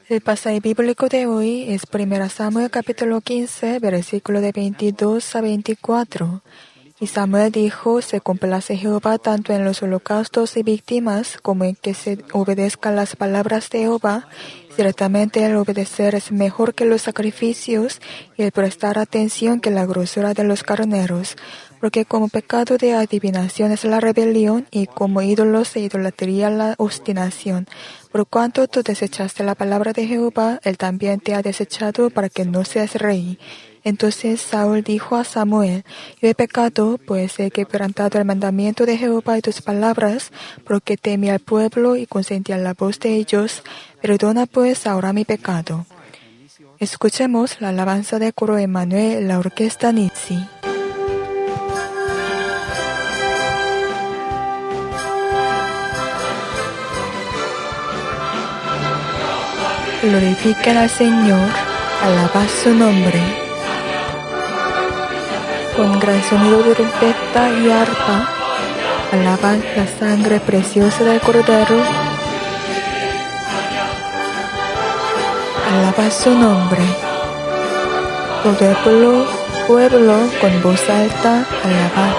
El pasaje bíblico de hoy es 1 Samuel capítulo 15, versículo de 22 a 24. Y Samuel dijo: se complace Jehová tanto en los holocaustos y víctimas como en que se obedezcan las palabras de Jehová. Ciertamente el obedecer es mejor que los sacrificios y el prestar atención que la grosura de los carneros. Porque como pecado de adivinación es la rebelión y como ídolos e idolatría la obstinación. Por cuanto tú desechaste la palabra de Jehová, Él también te ha desechado para que no seas rey. Entonces Saúl dijo a Samuel: yo he pecado, pues he quebrantado el mandamiento de Jehová y tus palabras, porque temí al pueblo y consentí a la voz de ellos. Perdona pues ahora mi pecado. Escuchemos la alabanza de coro Emmanuel, la orquesta Nizzi. Glorifiquen al Señor, alabad su nombre. Con gran sonido de trompeta y arpa, alabad la sangre preciosa del Cordero. Alabad su nombre. Todo el pueblo, con voz alta, alabad.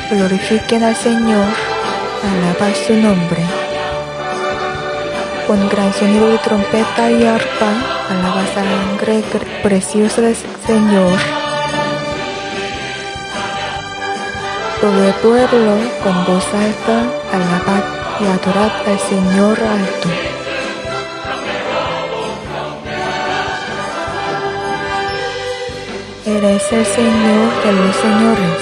Glorifiquen al Señor, alabad su nombre. Con gran sonido de trompeta y arpa, alabad la sangre preciosa del Señor. Todo el pueblo, con voz alta, alabad y adorad al Señor alto. Eres el Señor de los señores.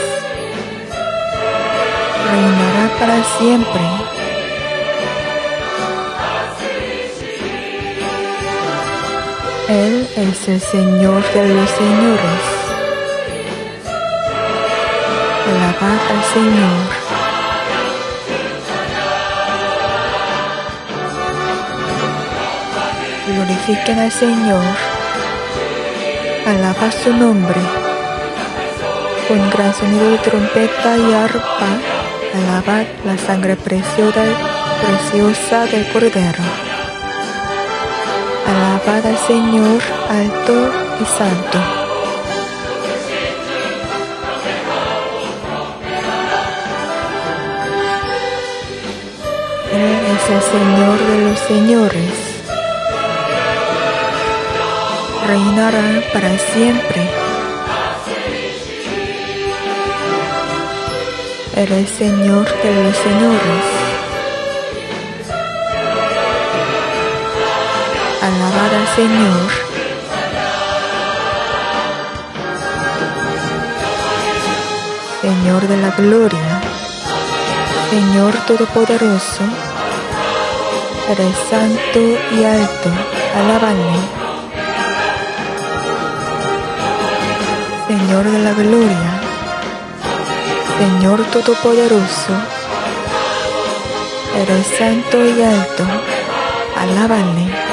Reinará para siempre. Él es el Señor de los señores. Alabad al Señor. Glorifiquen al Señor. Alabad su nombre. Con gran sonido de trompeta y arpa, alabad la sangre preciosa del Cordero. Alabad al Señor alto y santo. Él es el Señor de los señores. Reinará para siempre. Él es Señor de los señores. Alabad al Señor. Señor de la gloria, Señor todopoderoso, eres santo y alto, alábale. Señor de la gloria, Señor todopoderoso, eres santo y alto, alábale.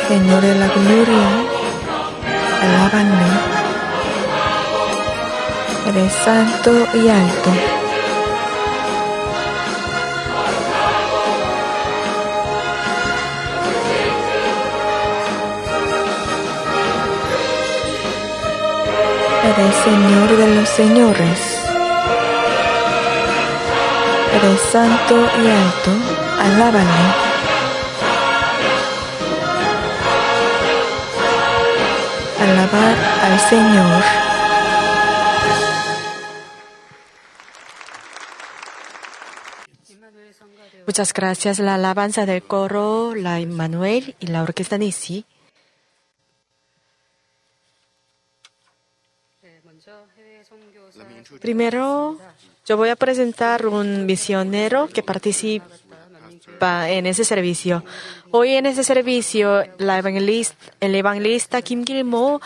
Señor de la gloria, alábale. Eres santo y alto. Eres Señor de los señores. Eres santo y alto, alábale. Alabad al Señor. Muchas gracias. La alabanza del coro, la Emmanuel y la orquesta Nizzi. Primero, yo voy a presentar un misionero que participa en ese servicio. Hoy en ese servicio, el evangelista Kim Gil-mo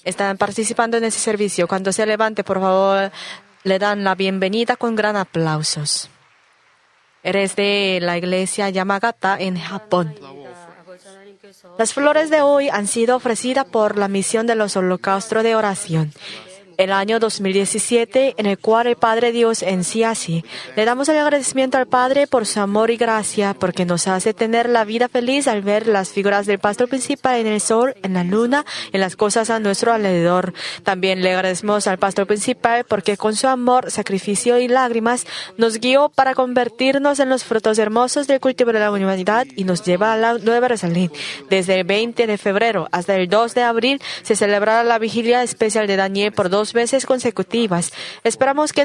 están participando en ese servicio. Cuando se levante, por favor, le dan la bienvenida con gran aplausos. Eres de la iglesia Yamagata en Japón. Las flores de hoy han sido ofrecidas por la misión de los holocaustos de oración. el año 2017, en el cual el Padre Dios en sí así. Le damos el agradecimiento al Padre por su amor y gracia, porque nos hace tener la vida feliz al ver las figuras del pastor principal en el sol, en la luna, en las cosas a nuestro alrededor. También le agradecemos al pastor principal porque con su amor, sacrificio y lágrimas nos guió para convertirnos en los frutos hermosos del cultivo de la humanidad y nos lleva a la Nueva Jerusalén. Desde el 20 de febrero hasta el 2 de abril se celebrará la vigilia especial de Daniel por 2 veces consecutivas. Esperamos que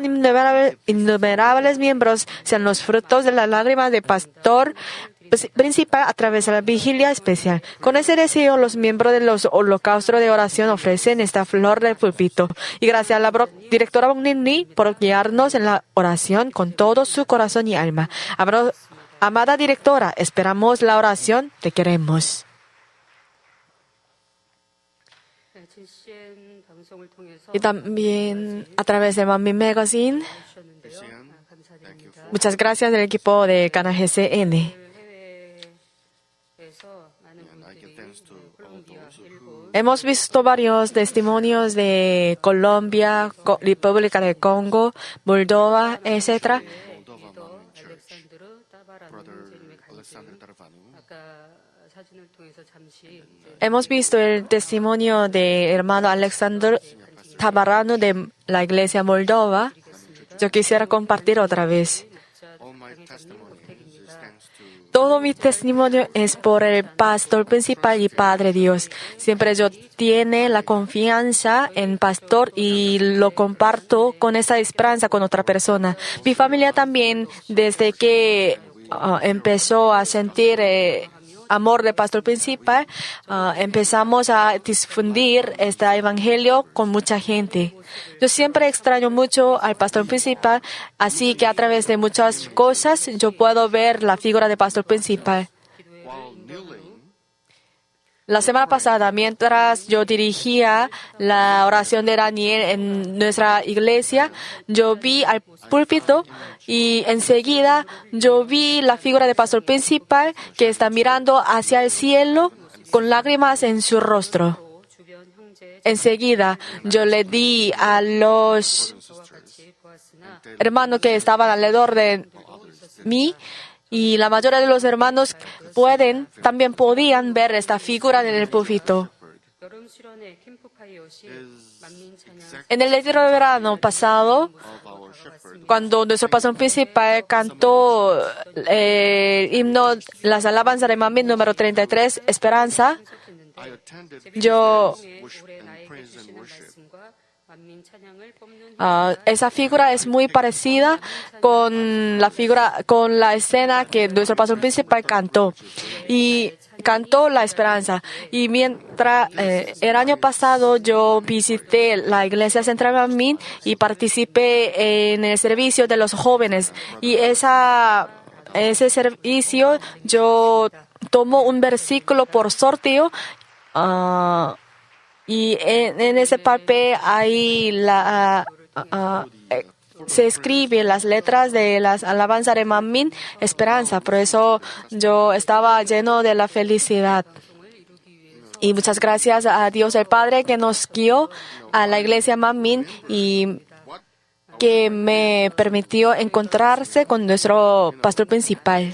innumerables miembros sean los frutos de la lágrima del pastor principal a través de la vigilia especial. Con ese deseo, los miembros de los holocaustos de oración ofrecen esta flor del púlpito. Y gracias a la directora Bong Nin por guiarnos en la oración con todo su corazón y alma. Amada directora, esperamos la oración, te queremos. Y también a través de Manmin Magazine, muchas gracias al equipo de Canal GCN. Hemos visto varios testimonios de Colombia, República del Congo, Moldova, etc. Hemos visto el testimonio de hermano Alexander Tabarano de la Iglesia Moldova. Yo quisiera compartir otra vez. Todo mi testimonio es por el pastor principal y Padre Dios. Siempre yo tiene la confianza en pastor y lo comparto con esa esperanza con otra persona. Mi familia también, desde que empezó a sentir amor del pastor principal, empezamos a difundir este evangelio con mucha gente. Yo siempre extraño mucho al pastor principal, así que a través de muchas cosas yo puedo ver la figura del pastor principal. La semana pasada, mientras yo dirigía la oración de Daniel en nuestra iglesia, yo vi al púlpito y enseguida yo vi la figura del pastor principal que está mirando hacia el cielo con lágrimas en su rostro. Enseguida yo le di a los hermanos que estaban alrededor de mí, y la mayoría de los hermanos también podían ver esta figura en el púlpito. En el retiro de verano pasado, cuando nuestro pastor principal cantó el himno, las alabanzas de Manmin número 33, Esperanza, esa figura es muy parecida con la escena que nuestro pastor principal cantó. Y cantó la esperanza. Y mientras el año pasado yo visité la iglesia central Manmin y participé en el servicio de los jóvenes. Y ese servicio yo tomo un versículo por sorteo. Y en ese papel ahí se escriben las letras de las alabanzas de Manmin, Esperanza. Por eso yo estaba lleno de la felicidad. Y muchas gracias a Dios el Padre que nos guió a la iglesia Manmin y que me permitió encontrarse con nuestro pastor principal.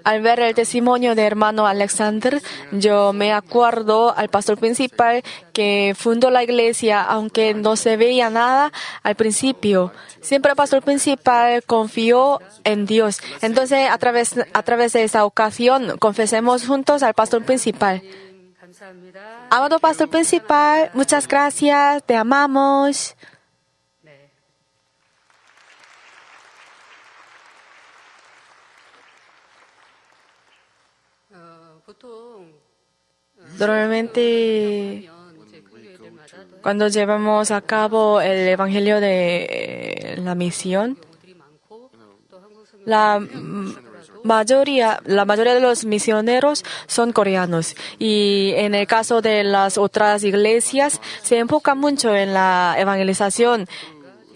Al ver el testimonio de hermano Alexander, yo me acuerdo al pastor principal que fundó la iglesia, aunque no se veía nada al principio. Siempre el pastor principal confió en Dios. Entonces, a través de esa ocasión, confesemos juntos al pastor principal. Amado pastor principal, muchas gracias, te amamos. Normalmente, cuando llevamos a cabo el evangelio de la misión, la mayoría de los misioneros son coreanos. Y en el caso de las otras iglesias, se enfoca mucho en la evangelización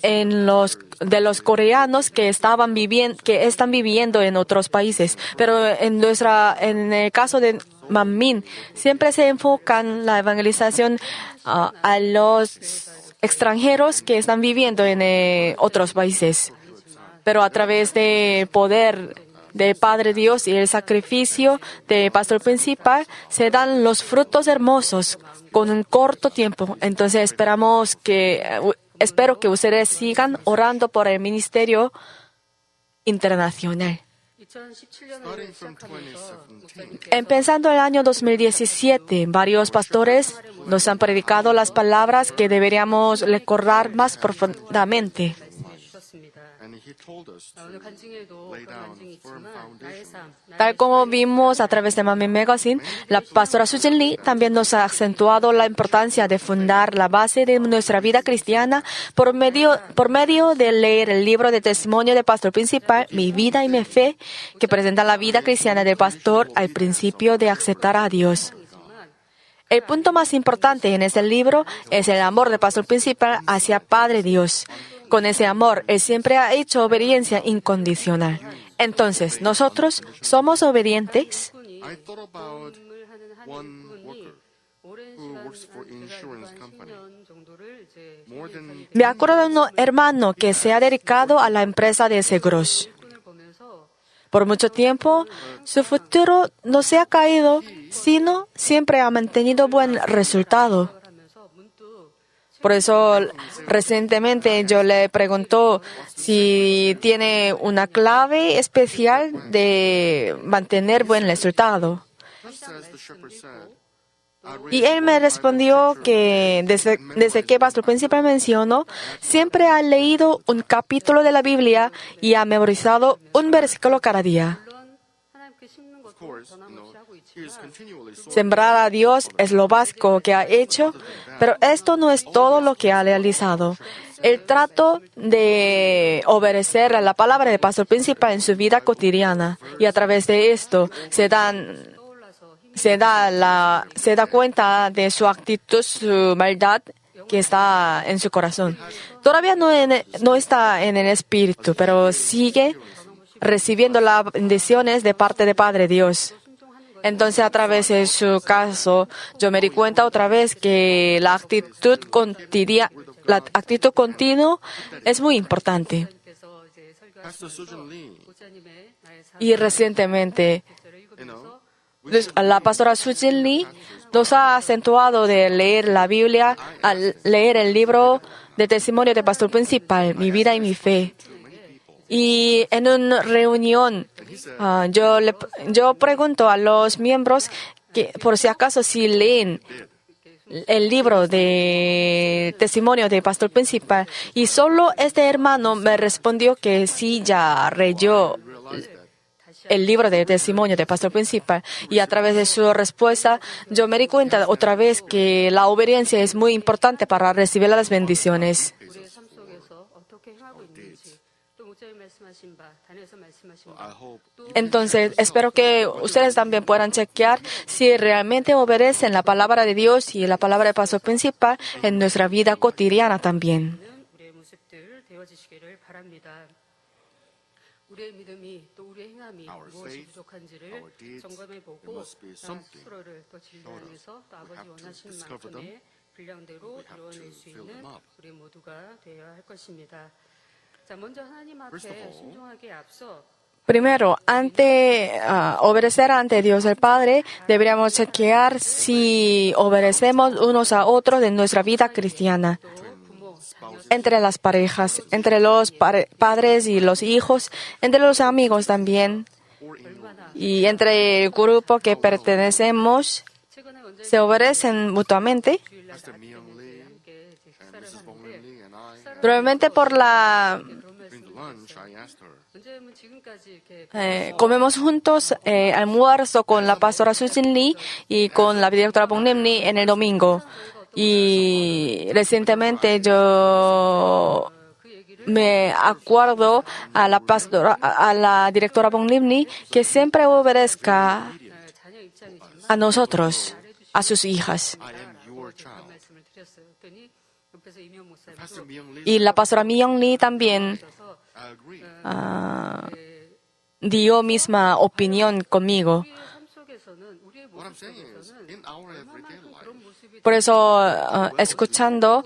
de los coreanos que están viviendo en otros países. Pero en el caso de Manmin siempre se enfocan la evangelización a los extranjeros que están viviendo en otros países. Pero a través del poder del Padre Dios y el sacrificio del pastor principal se dan los frutos hermosos con un corto tiempo. Entonces espero que ustedes sigan orando por el ministerio internacional. Empezando el año 2017, varios pastores nos han predicado las palabras que deberíamos recordar más profundamente. Tal como vimos a través de Manmin Magazine, la pastora Sujin Lee también nos ha acentuado la importancia de fundar la base de nuestra vida cristiana por medio de leer el libro de testimonio del pastor principal, Mi vida y mi fe, que presenta la vida cristiana del pastor al principio de aceptar a Dios. El punto más importante en ese libro es el amor del pastor principal hacia Padre Dios. Con ese amor, Él siempre ha hecho obediencia incondicional. Entonces, ¿nosotros somos obedientes? I thought about one worker who works for insurance company. More than Me acuerdo de un hermano que se ha dedicado a la empresa de seguros. Por mucho tiempo, su futuro no se ha caído, sino siempre ha mantenido buen resultado. Por eso, recientemente yo le pregunto si tiene una clave especial de mantener buen resultado. just as the shepherd said, Y él me respondió que desde que Pastor Principal mencionó, siempre ha leído un capítulo de la Biblia y ha memorizado un versículo cada día. of course, he is continually so Sembrar a Dios es lo básico que ha hecho, pero esto no es todo lo que ha realizado. El trato de obedecer a la palabra del pastor principal en su vida cotidiana, y a través de esto se da cuenta de su actitud, su maldad que está en su corazón. Todavía no está en el espíritu, pero sigue recibiendo las bendiciones de parte de Padre Dios. Entonces, a través de su caso, yo me di cuenta otra vez que la actitud continua es muy importante. Pastor Sujin Lee, Y recientemente, you know, la pastora Sujin Lee nos ha acentuado de leer la Biblia, al leer el libro de testimonio del pastor principal, Mi vida y mi fe. Y en una reunión, yo pregunto a los miembros que por si acaso si leen el libro de testimonio del pastor principal, y solo este hermano me respondió que sí ya leyó el libro de testimonio del pastor principal, y a través de su respuesta yo me di cuenta otra vez que la obediencia es muy importante para recibir las bendiciones. I hope Entonces, espero que ustedes también puedan chequear si realmente obedecen la palabra de Dios y la palabra del pastor principal en nuestra vida cotidiana también. 우리의 모습들 되어지시기를 바랍니다. 우리의 믿음이 또 우리의 행함이 Our 무엇이 faith, 부족한지를 our deeds, 점검해보고 there must be something 스스로를 또 진단해서 또 아버지 have to 원하시는 discover 만큼의 분량대로 have to 이루어낼 수 fill 있는 them up. 우리 모두가 되어야 할 것입니다. 자, 먼저 하나님 First of 앞에 all, 순종하기에 앞서 Primero, obedecer ante Dios el Padre, deberíamos chequear si obedecemos unos a otros en nuestra vida cristiana. Entre las parejas, entre los padres y los hijos, entre los amigos también, y entre el grupo que pertenecemos, 최근에 언제 se obedecen mutuamente. Pastor Myung Lee and Mrs. Bong Lin Lee and I Probablemente por la during the lunch, I asked her, 언제면 지금까지 이렇게 comemos juntos almuerzo con la pastora Sujin Lee y con la directora Bong Lim Lee en el domingo. Y recientemente yo me acuerdo a la directora Bong Lim Lee que siempre obedezca 자녀 입장이지만 a nosotros, a sus hijas. I am your child. 말씀을 드렸어요. 그랬더니 옆에서 이명 Pastor 목사님도 Myung Lee Y la pastora Myung Lee también I agree. dio misma opinión conmigo. 삶 속에서 What I'm saying is, in our everyday life, Por eso, escuchando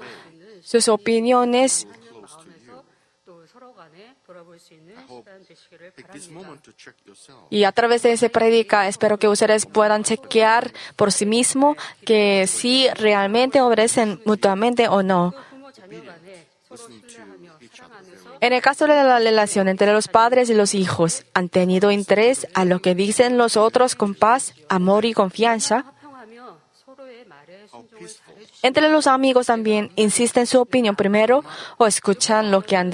sus opiniones, close to you, 또 서로 간에 돌아볼 수 있는 I hope 시간 되시기를 take this 바랍니다. moment to check yourself. y a través de esa prédica, espero que ustedes puedan chequear por sí mismos que si realmente obedecen mutuamente o no. 부모 자녀 간에 서로 Listening to 신뢰하며 each 사랑 other 안에서 very En el caso de la relación entre los padres y los hijos, ¿han tenido interés a lo que dicen los otros con paz, amor y confianza? 화평하며 서로의 말에 순종을 peaceful. 잘해주시고 Entre los amigos también, ¿insisten su opinión primero o escuchan lo que han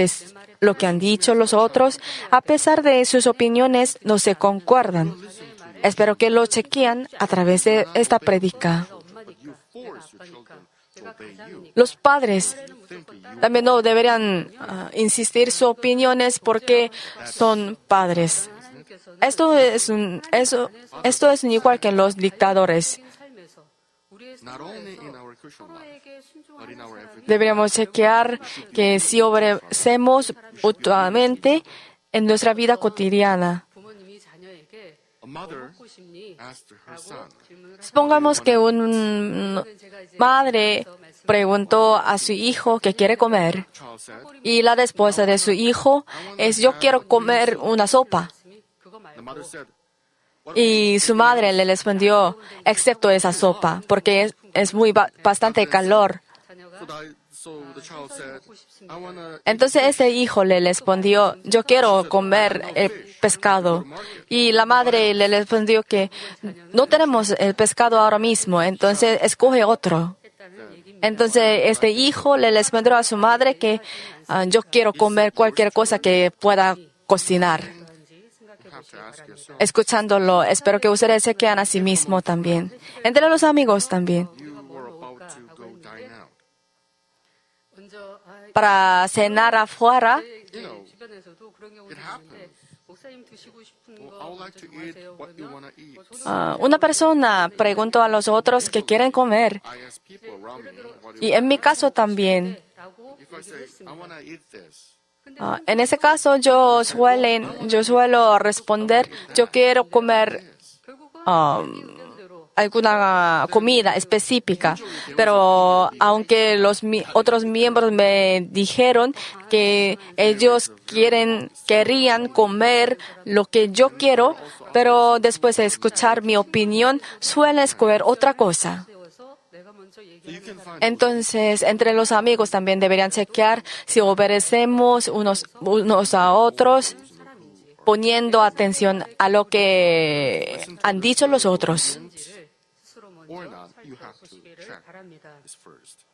dicho los otros? A pesar de sus opiniones, no se concuerdan. Espero que lo chequean a través de esta prédica. But you force your children to obey you. Los padres también no deberían insistir sus opiniones porque son padres. Esto es igual que los dictadores. 삶에서 우리의 Not only in our Christian life, 서로에게 but in 순종하는 our everyday Deberíamos chequear que si obedecemos mutuamente en nuestra vida cotidiana. 부모님이 자녀에게 A mother 먹고 싶니? asked her son, 질문을 Supongamos que una madre preguntó a su hijo qué quiere comer child said, y la respuesta de su hijo es yo quiero comer una sopa. 그거 말고 the mother said, Y su madre le respondió, excepto esa sopa, porque es bastante calor. so the child said, I wanna Entonces ese hijo le respondió, yo quiero comer el pescado. Y la madre le respondió que no tenemos el pescado ahora mismo, entonces escoge otro. Entonces este hijo le respondió a su madre que yo quiero comer cualquier cosa que pueda cocinar. have to ask yourself, Escuchándolo, espero que ustedes se queden a sí mismo también. Entre los amigos también. you were about to go dine out. 먼저 Para cenar afuera, 주변에서도 그런 경우도 있는데 목사님 드시고 싶은 Well, 거 I would like 먼저 to eat 정하세요. what you 그러면 want to eat. una persona preguntó a los otros qué quieren comer. I ask people around me, what do Y you en mi caso también. 라고 If I say, I want to eat this, En ese caso yo suelo responder, yo quiero comer alguna comida específica, pero aunque los otros miembros me dijeron que ellos querían comer lo que yo quiero, pero después de escuchar mi opinión, suelen escoger otra cosa. 세워서 내가 먼저 so you 얘기하는 can find Entonces, entre los amigos también deberían chequear si obedecemos unos a otros, poniendo atención a lo que han dicho los otros. 스스로 or 먼저 not, you have to 살펴보시기를 check 바랍니다. this first.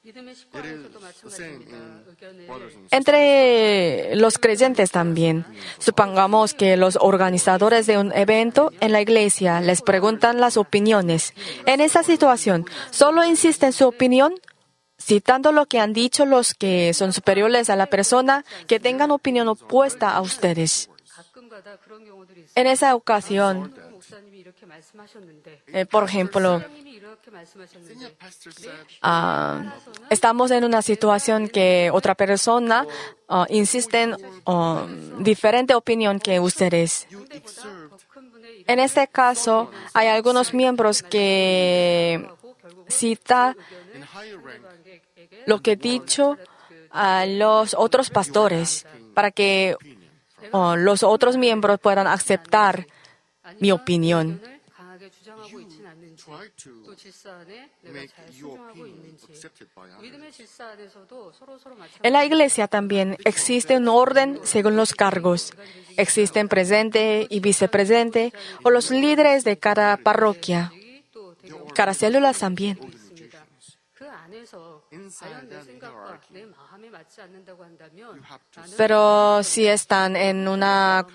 믿음의 It 식구에서도 is the same 마찬가지입니다. in 의견을 brothers and sisters. Entre los creyentes también. Supongamos que los organizadores de un evento en la iglesia les preguntan las opiniones. En esa situación, ¿solo insisten su opinión? Citando lo que han dicho los que son superiores a la persona, que tengan opinión opuesta a ustedes. 가끔가다 그런 경우들이 있어요. En esa ocasión, 목사님이 이렇게 말씀하셨는데 por ejemplo, 목사님이 이렇게 말씀하셨는데 Pastor said, estamos en una situación que otra persona insiste en diferente opinión que ustedes. you exerved 더 큰 분의 En este caso, hay algunos miembros que cita in higher rank 관객에게 lo que he dicho a los otros pastores para que los otros miembros puedan aceptar mi opinión. 의견을 강하게 주장하고 있지는 않는지 try to 또 질서 안에 내가 make 잘 your 순종하고 opinion 있는지 accepted by others. 믿음의 질서 안에서도 서로 En la 마찬가지 iglesia también existe un orden según los cargos. Existen presidente y vicepresidente o los líderes de cada parroquia, 또 되게 cada célula también. 있습니다. 그 안에서 과연 내 생각과 내 마음에 맞지 않는다고 한다면 나는 Pero si están en una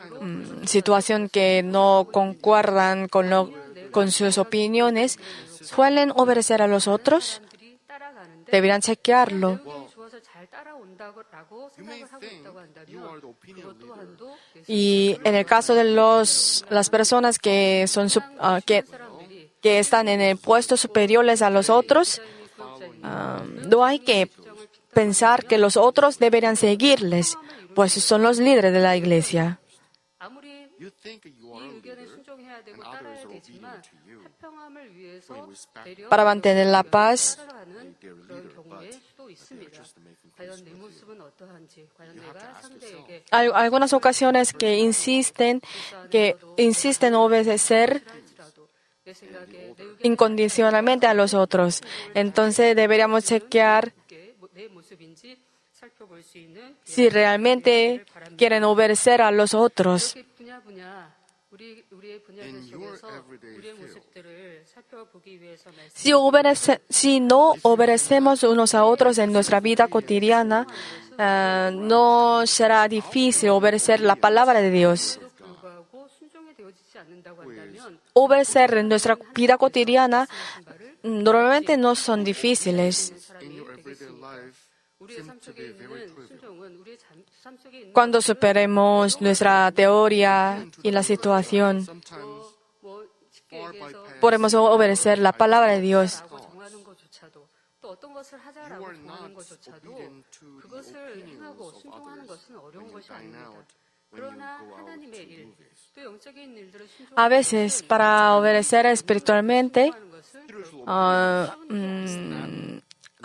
situación que no concuerdan con sus opiniones, ¿suelen obedecer a los otros? 사람들이 따라가는데 Deberían chequearlo. 내용이 좋아서 잘 따라온다고 You may 생각을 하고 think 있다고 you are 한다면 the opinion 그것 leader, 또한도 Y en el caso de las personas que son que están en el puesto superiores a los otros, no hay que pensar que los otros deberían seguirles, pues son los líderes de la iglesia. 아무리 you think you are a 이 의견에 leader, 순종해야 순종해야 되고 따라야 되지만 화평함을 위해서 되려 para mantener la paz. 따라가는 그런 경우의 수도 있습니다. 과연 내 모습은 어떠한지, 과연 내가 상대에게 Hay algunas ocasiones que insisten obedecer 할지라도 내 생각에 내 의견에 incondicionalmente a los otros. Entonces deberíamos chequear 내 모습인지 살펴볼 수 있는 si realmente quieren obedecer a los otros. 이렇게 분야 우리의 분야들 속에서 우리의 모습들을 살펴보기 위해서 Si no obedecemos unos a otros en nuestra vida cotidiana, no será difícil obedecer la palabra de Dios. 불구하고 순종이 되어지지 않는다고 한다면 Obedecer en nuestra vida cotidiana normalmente no son difíciles. In your everyday life, 우리의 삶 속에 있는 순종은 우리의 삶 속에 있는 Cuando superemos nuestra teoría y la situación, sometimes 뭐 쉽게 얘기해서 podemos obedecer la palabra de Dios. 라고 정하는 것조차도 또 어떤 것을 하자라고 are 정하는 not 것조차도 obedient to the 그것을 행하고 opinions of 순종하는 others 것은 어려운 when you 것이 dine 아닙니다. out, when you 그러나 go out 하나님의 to 일, movies. 또 영적인 일들을 순종하는 A veces, para obedecer espiritualmente,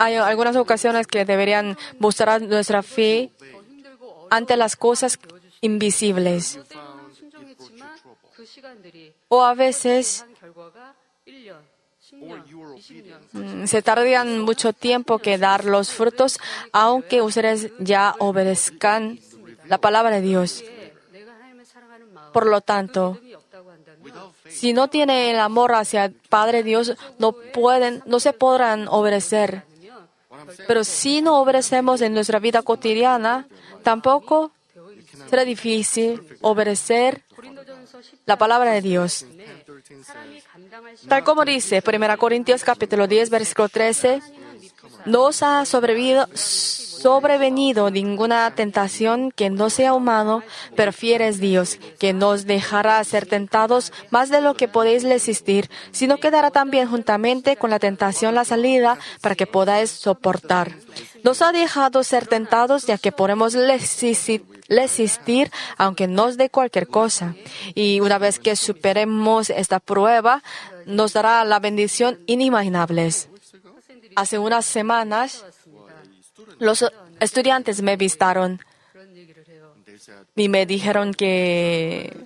hay algunas ocasiones que deberían mostrar nuestra fe 더 힘들고 ante las cosas invisibles. 때로는 순종했지만 그 시간들이 O a veces 한 결과가 1년, 10년, 20년 se tardan mucho tiempo que dar los frutos, aunque ustedes ya obedezcan la palabra de Dios. 내가 하나님을 사랑하는 마음 Por lo tanto, 믿음이 없다고 한다면 si no tienen el amor hacia el Padre Dios, no se podrán obedecer. Pero si no obedecemos en nuestra vida cotidiana, tampoco será difícil obedecer 고린도전서 10장 la palabra de Dios. 사람이 감당할 수 Tal como dice 1 Corintios capítulo 10, versículo 13, no os ha sobrevenido ninguna tentación que no sea humano, pero fiel es Dios, que no os dejará ser tentados más de lo que podéis resistir, sino que dará también juntamente con la tentación la salida para que podáis soportar. Nos ha dejado ser tentados ya que podemos resistir aunque nos dé cualquier cosa. Y una vez que superemos esta prueba, nos dará la bendición inimaginable. Hace unas semanas, los estudiantes me visitaron 그런 얘기를 해요. y me dijeron que,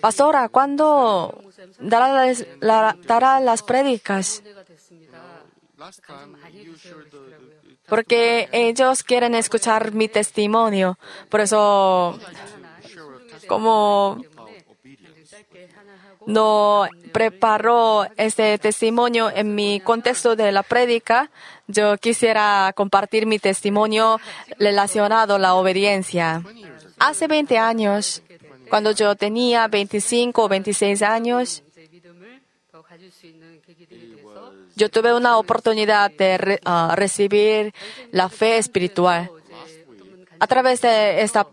Pastora, ¿cuándo dará las prédicas? 은혜가 됐습니다. Last time you shared the Porque ellos quieren escuchar mi testimonio. Por eso, como 짧게 하나 하고 no preparó este testimonio en mi contexto de la prédica, yo quisiera compartir mi testimonio relacionado a la obediencia. Hace 20 años, cuando yo tenía 25 o 26 años, 이제 믿음을 더 가질 수 있는 계기들이 돼서 yo tuve una oportunidad de recibir la fe espiritual. A través de esta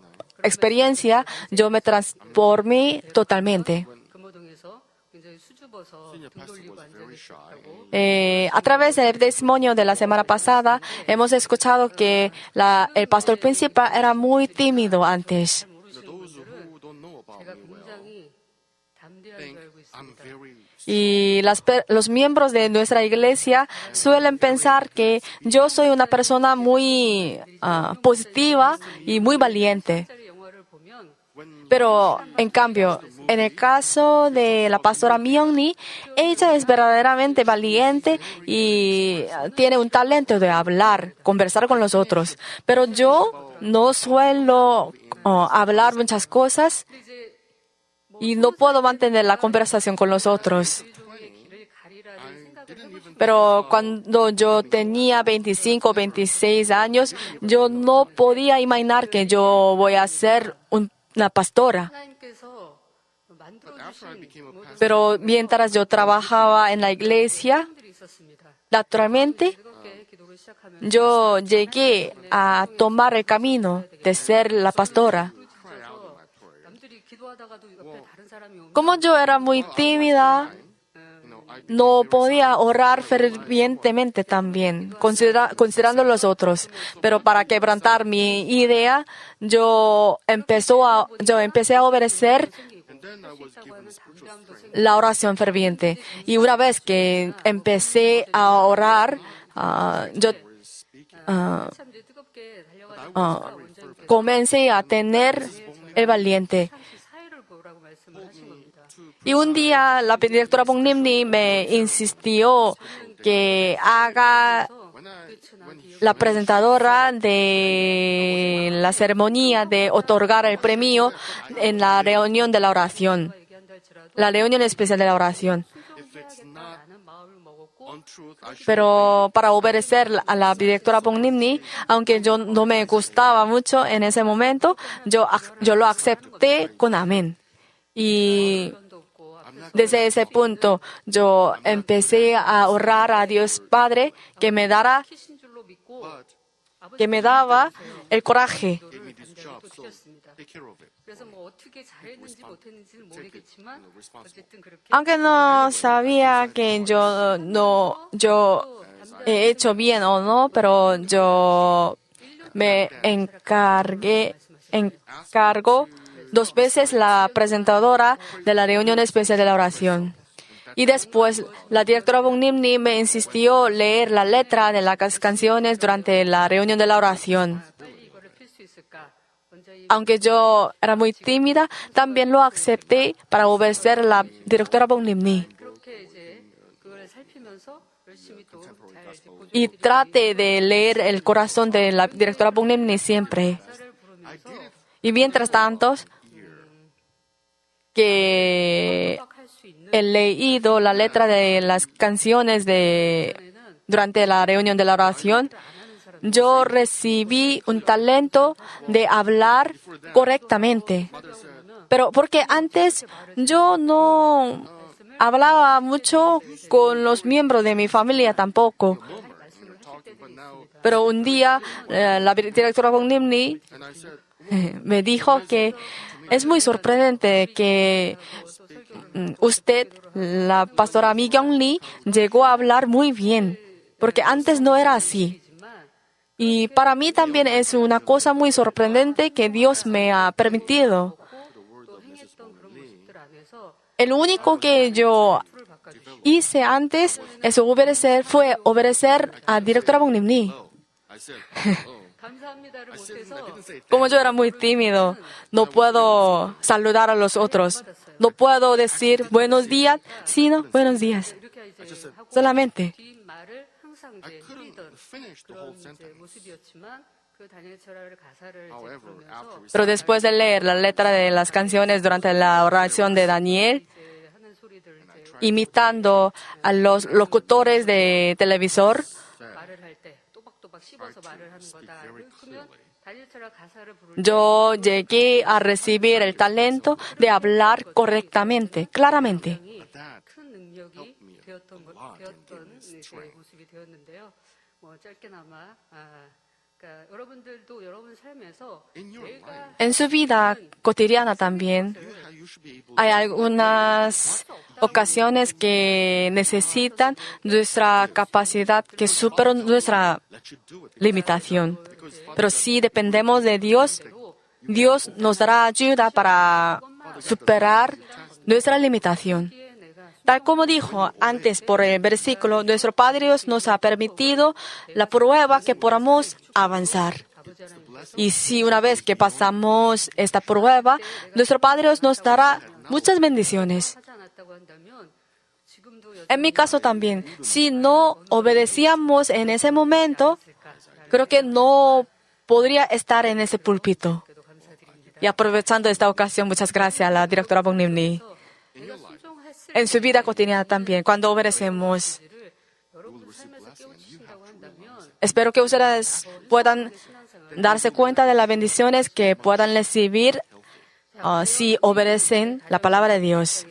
experiencia, yo me transformé totalmente. 금호동에서 굉장히 수줍어서 등 돌리고 앉아 계셨다고 A través del testimonio de la semana pasada, hemos escuchado que el pastor principal era muy tímido antes. those who don't know about 제가 me well 굉장히 담대한 think 줄 알고 I'm 있습니다. very Y los miembros de nuestra iglesia suelen pensar que yo soy una persona muy positiva y muy valiente. 짜리 영화를 보면 Pero, en cambio, en el caso de la pastora Myung-ni, ella es verdaderamente valiente y tiene un talento de hablar, conversar con los otros. Pero yo no suelo hablar muchas cosas y no puedo mantener la conversación con los otros. 일종의 길을 가리라는 생각을 해보시고 Pero cuando yo tenía 25 o 26 años, yo no podía imaginar que yo voy a ser una pastora. 하나님께서 만들어주신 모든 Pero mientras yo trabajaba en la iglesia, 분들이 있었습니다. naturalmente, 즐겁게 기도를 시작하면 yo llegué a tomar el camino de ser la pastora. 남들이 기도하다가도 옆에 다른 사람이 오면 Como yo era muy tímida, no podía orar fervientemente también, considerando los otros. Pero para quebrantar mi idea, yo empecé a obedecer then I was given spiritual strength. la oración ferviente. Y una vez que empecé a orar, yo 참 이제 뜨겁게 달려가지고 원장님께서 comencé a tener el valiente. 잠시 사회를 보라고 말씀을 하신 겁니다. Y un día la directora Bongnimni me insistió que haga la presentadora de la ceremonia de otorgar el premio en la reunión de la oración, 얘기한다 할지라도 la reunión especial de la oración. 순종해야겠다라는 마음을 먹었고 Untruth, I should Pero para obedecer a la directora Bongnimni, aunque yo no me gustaba mucho en ese momento, yo lo acepté con amén. Y 도 없고 desde ese punto yo empecé a orar a Dios Padre que me daba 키신 줄로 믿고 el coraje. give me this job, so take care of it. 그래서 뭐 어떻게 잘했는지 못했는지는 모르겠지만 어쨌든 그렇게 Aunque no sabía que yo he hecho bien o no, pero yo me encargo 2 veces la presentadora de la reunión especial de la oración. Y después la directora Bongnimni me insistió leer la letra de las canciones durante la reunión de la oración. 빨리 이거를 필 수 있을까? 원장님 Aunque yo era muy tímida, también lo acepté para obedecer a la directora Bongnimni. 그렇게 이제 그걸 살피면서 열심히 또 잘 듣고 Y trate de leer el corazón de la directora Bongnimni siempre. 가사를 부르면서 Y mientras tanto, que 할 수 있는 he leído la letra de las canciones durante la reunión de la oración, yo recibí un talento de hablar correctamente. Pero porque antes yo no hablaba mucho con los miembros de mi familia tampoco. But now, Pero un día la directora Bongnimni and I said, me dijo que es muy sorprendente que usted, la pastora Mi Kyung Lee, llegó a hablar muy bien, porque antes no era así. Y para mí también es una cosa muy sorprendente que Dios me ha permitido. 또 행했던 그런 모습들 안에서 El único que yo hice antes fue obedecer a directora Bongnimni. I said, oh, 감사합니다를 I said, 못해서 I didn't say Como yo era muy tímido, no puedo saludar a los otros. No puedo decir buenos días, sino buenos días. 이렇게 이제 하고 Solamente. 뒷말을 항상 이제 I couldn't 흐리던 finish the whole 그런 이제 sentence. 모습이었지만 그 다니엘 철학의 가사를 이제 However, 부르면서 after Pero después de leer la letra de las canciones durante la oración de Daniel, 이제 하는 소리들 이제 imitando a los locutores de televisor, 말을 할 때 또박또박 씹어서 말을 하는 거다. very 그러면 clearly. 다니엘 철학 가사를 부를 yo llegué a recibir el talento de hablar correctamente, claramente. 때 that 큰 능력이 되었던 이제 모습이 되었는데요. 뭐 짧게나마 그러니까 여러분들도 여러분 삶에서 in your 내가 life, En su vida cotidiana también you should be able hay algunas ocasiones que necesitan nuestra capacidad que supera nuestra to let you do it. limitación. Pero si dependemos de Dios, Dios nos dará ayuda para superar nuestra limitación. 에 내가 Tal como dijo antes por el versículo, nuestro Padre Dios nos ha permitido la prueba que podamos avanzar. 아버지 하나님 Y si una vez que pasamos esta prueba, nuestro Padre Dios nos dará muchas bendiciones. 하지 않았다고 한다면 지금도 En mi caso también, si no obedecíamos en ese momento, creo que no podría estar en ese púlpito. 여전히도 감사드립니다. Y aprovechando esta ocasión, muchas gracias a la directora Bongnimni. 내가 순종했을 En su vida cotidiana también, cuando obedecemos. 때를 여러분 삶에서 깨우치신다고 한다면 Espero que ustedes puedan darse cuenta de las bendiciones que puedan recibir si obedecen la palabra de Dios.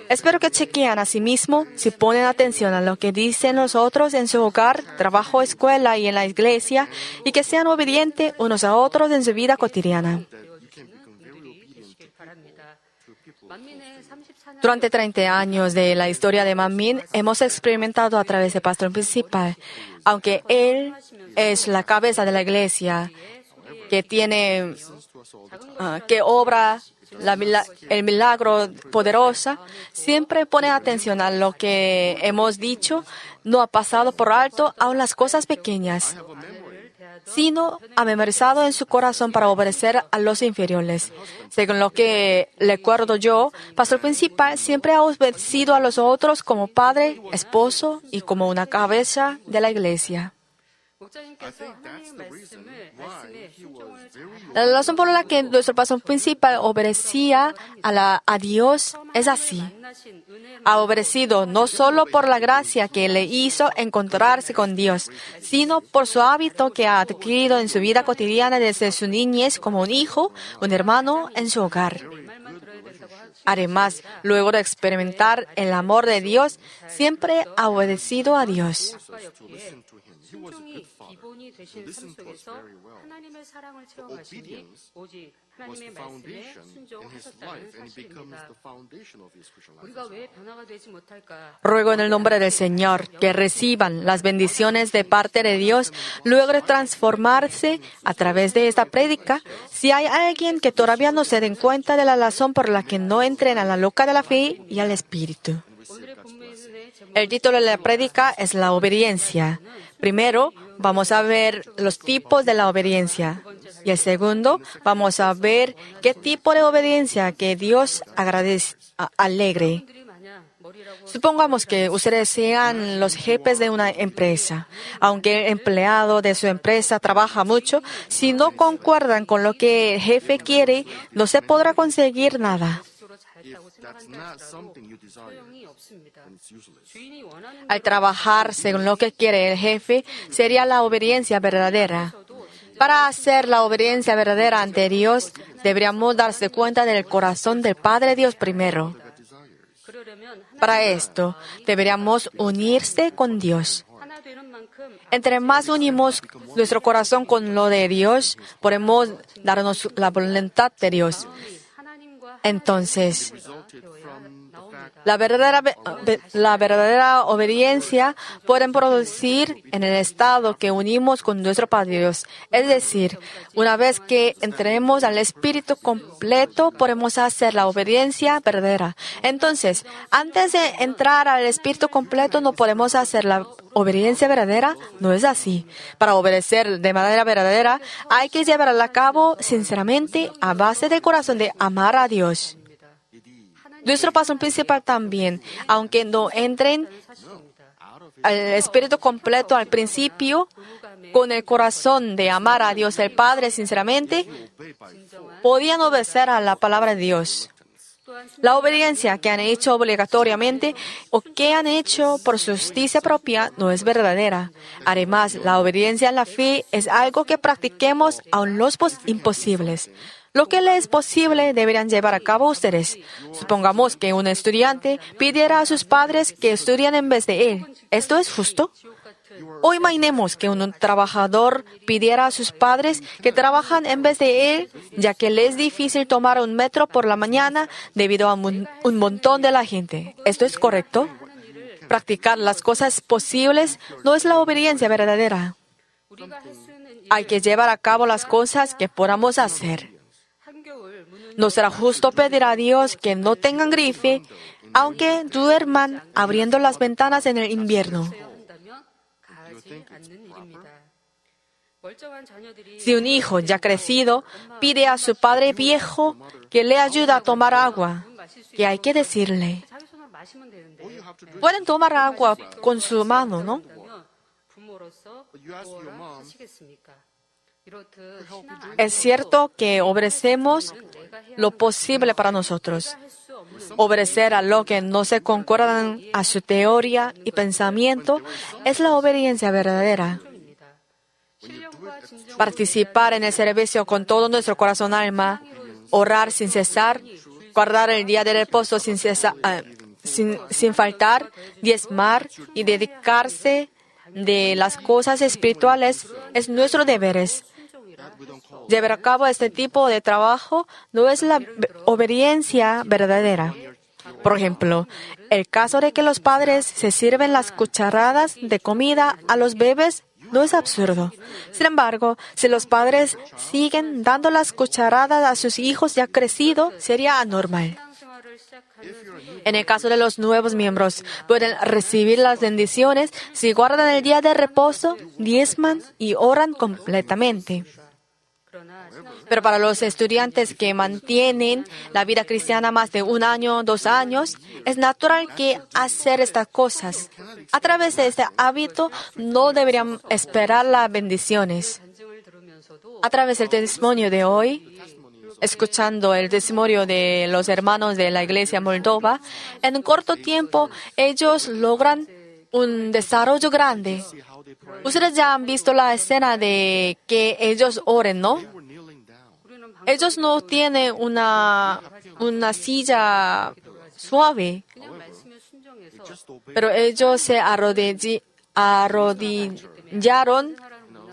Espero que chequean a sí mismos si ponen atención a lo que dicen los otros en su hogar, trabajo, escuela y en la iglesia, y que sean obedientes unos a otros en su vida cotidiana. 되시길 바랍니다. 만민의 34년 Durante 30 años de la historia de Manmin, hemos experimentado a través del pastor principal, aunque él es la cabeza de la iglesia, que obra el milagro poderoso, siempre pone atención a lo que hemos dicho, no ha pasado por alto aún las cosas pequeñas, sino ha memorizado en su corazón para obedecer a los inferiores. Según lo que recuerdo yo, pastor principal siempre ha obedecido a los otros como padre, esposo y como una cabeza de la iglesia. La razón por la que nuestro pastor principal obedecía a Dios es así. Ha obedecido no solo por la gracia que le hizo encontrarse con Dios, sino por su hábito que ha adquirido en su vida cotidiana desde su niñez como un hijo, un hermano en su hogar. Además, luego de experimentar el amor de Dios, siempre ha obedecido a Dios. 순종이 기본이 되신 삶 속에서 하나님의 사랑을 체험하시니 오직 하나님의 말씀에 순종하셨다는 사실입니다. 우리가 왜 변화가 되지 못할까? Ruego en el nombre del Señor que reciban las bendiciones de parte de Dios luego de transformarse a través de esta prédica. Si hay alguien que todavía no se den cuenta de la razón por la que no entren a la loca de la fe y al Espíritu. El título de la prédica es la obediencia. Primero, vamos a ver los tipos de la obediencia. Y el segundo, vamos a ver qué tipo de obediencia que Dios alegre. Supongamos que ustedes sean los jefes de una empresa. Aunque el empleado de su empresa trabaja mucho, si no concuerdan con lo que el jefe quiere, no se podrá conseguir nada. Al trabajar según lo que quiere el jefe, sería la obediencia verdadera. Para hacer la obediencia verdadera ante Dios, deberíamos darse cuenta del corazón del Padre Dios primero. Para esto, deberíamos unirse con Dios. Entre más unimos nuestro corazón con lo de Dios, podemos darnos la voluntad de Dios. Entonces, la verdadera obediencia pueden producir en el estado que unimos con nuestro Padre Dios. Es decir, una vez que entremos al Espíritu completo, podemos hacer la obediencia verdadera. Entonces, antes de entrar al Espíritu completo, no podemos hacer la obediencia verdadera. No es así. Para obedecer de manera verdadera, hay que llevarla a cabo sinceramente a base del corazón de amar a Dios. Nuestro pastor principal también, aunque no entren al Espíritu completo al principio, con el corazón de amar a Dios el Padre sinceramente, podían obedecer a la palabra de Dios. La obediencia que han hecho obligatoriamente o que han hecho por su justicia propia no es verdadera. Además, la obediencia en la fe es algo que practiquemos aun los imposibles. Lo que les es posible deberían llevar a cabo ustedes. Supongamos que un estudiante pidiera a sus padres que estudien en vez de él. ¿Esto es justo? O imaginemos que un trabajador pidiera a sus padres que trabajan en vez de él, ya que le es difícil tomar un metro por la mañana debido a un montón de la gente. ¿Esto es correcto? Practicar las cosas posibles no es la obediencia verdadera. Hay que llevar a cabo las cosas que podamos hacer. No será justo pedir a Dios que no tengan gripe, aunque duerman abriendo las ventanas en el invierno. Si un hijo ya crecido pide a su padre viejo que le ayude a tomar agua, ¿qué hay que decirle? Pueden tomar agua con su mano, ¿no? Es cierto que obedecemos lo posible para nosotros. Obedecer a lo que no se concuerdan a su teoría y pensamiento es la obediencia verdadera. Participar en el servicio con todo nuestro corazón y alma, orar sin cesar, guardar el día de reposo sin faltar, diezmar y dedicarse de las cosas espirituales es nuestro deber. Llevar a cabo este tipo de trabajo no es la obediencia verdadera. Por ejemplo, el caso de que los padres se sirven las cucharadas de comida a los bebés no es absurdo. Sin embargo, si los padres siguen dando las cucharadas a sus hijos ya crecidos, sería anormal. En el caso de los nuevos miembros, pueden recibir las bendiciones si guardan el día de reposo, diezman y oran completamente. Pero para los estudiantes que mantienen la vida cristiana más de 1 año, 2 años, es natural que hacer estas cosas. A través de este hábito no deberían esperar las bendiciones. A través del testimonio de hoy, escuchando el testimonio de los hermanos de la Iglesia Moldova, en un corto tiempo ellos logran un desarrollo grande. Ustedes ya han visto la escena de que ellos oren, ¿no? Ellos no tienen una silla suave, pero ellos se arrodillaron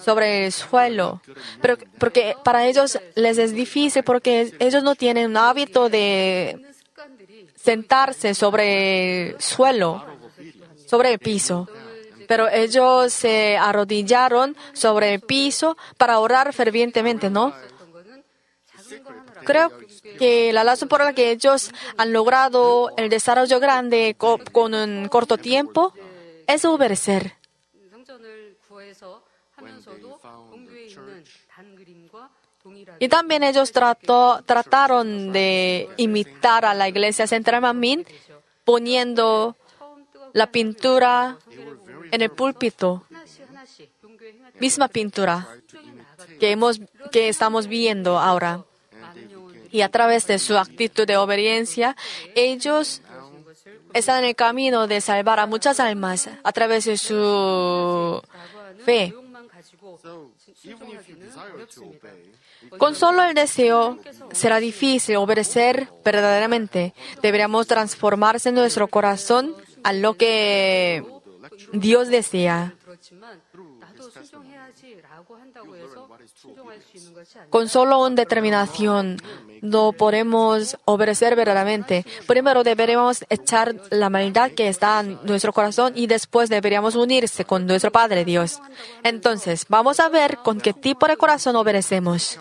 sobre el suelo. Pero porque para ellos les es difícil porque ellos no tienen un hábito de sentarse sobre el suelo, sobre el piso. Pero ellos se arrodillaron sobre el piso para orar fervientemente, ¿no? Creo que la razón por la que ellos han logrado el desarrollo grande con un corto tiempo es obedecer. Y también ellos trataron de imitar a la iglesia Central Manmin poniendo la pintura en el púlpito, misma pintura que estamos viendo ahora. Y a través de su actitud de obediencia, ellos están en el camino de salvar a muchas almas a través de su fe. Con solo el deseo será difícil obedecer verdaderamente. Deberíamos transformarse en nuestro corazón a lo que Dios desea. Con solo una determinación no podemos obedecer verdaderamente. Primero deberíamos echar la maldad que está en nuestro corazón y después deberíamos unirse con nuestro Padre Dios. Entonces, vamos a ver con qué tipo de corazón obedecemos.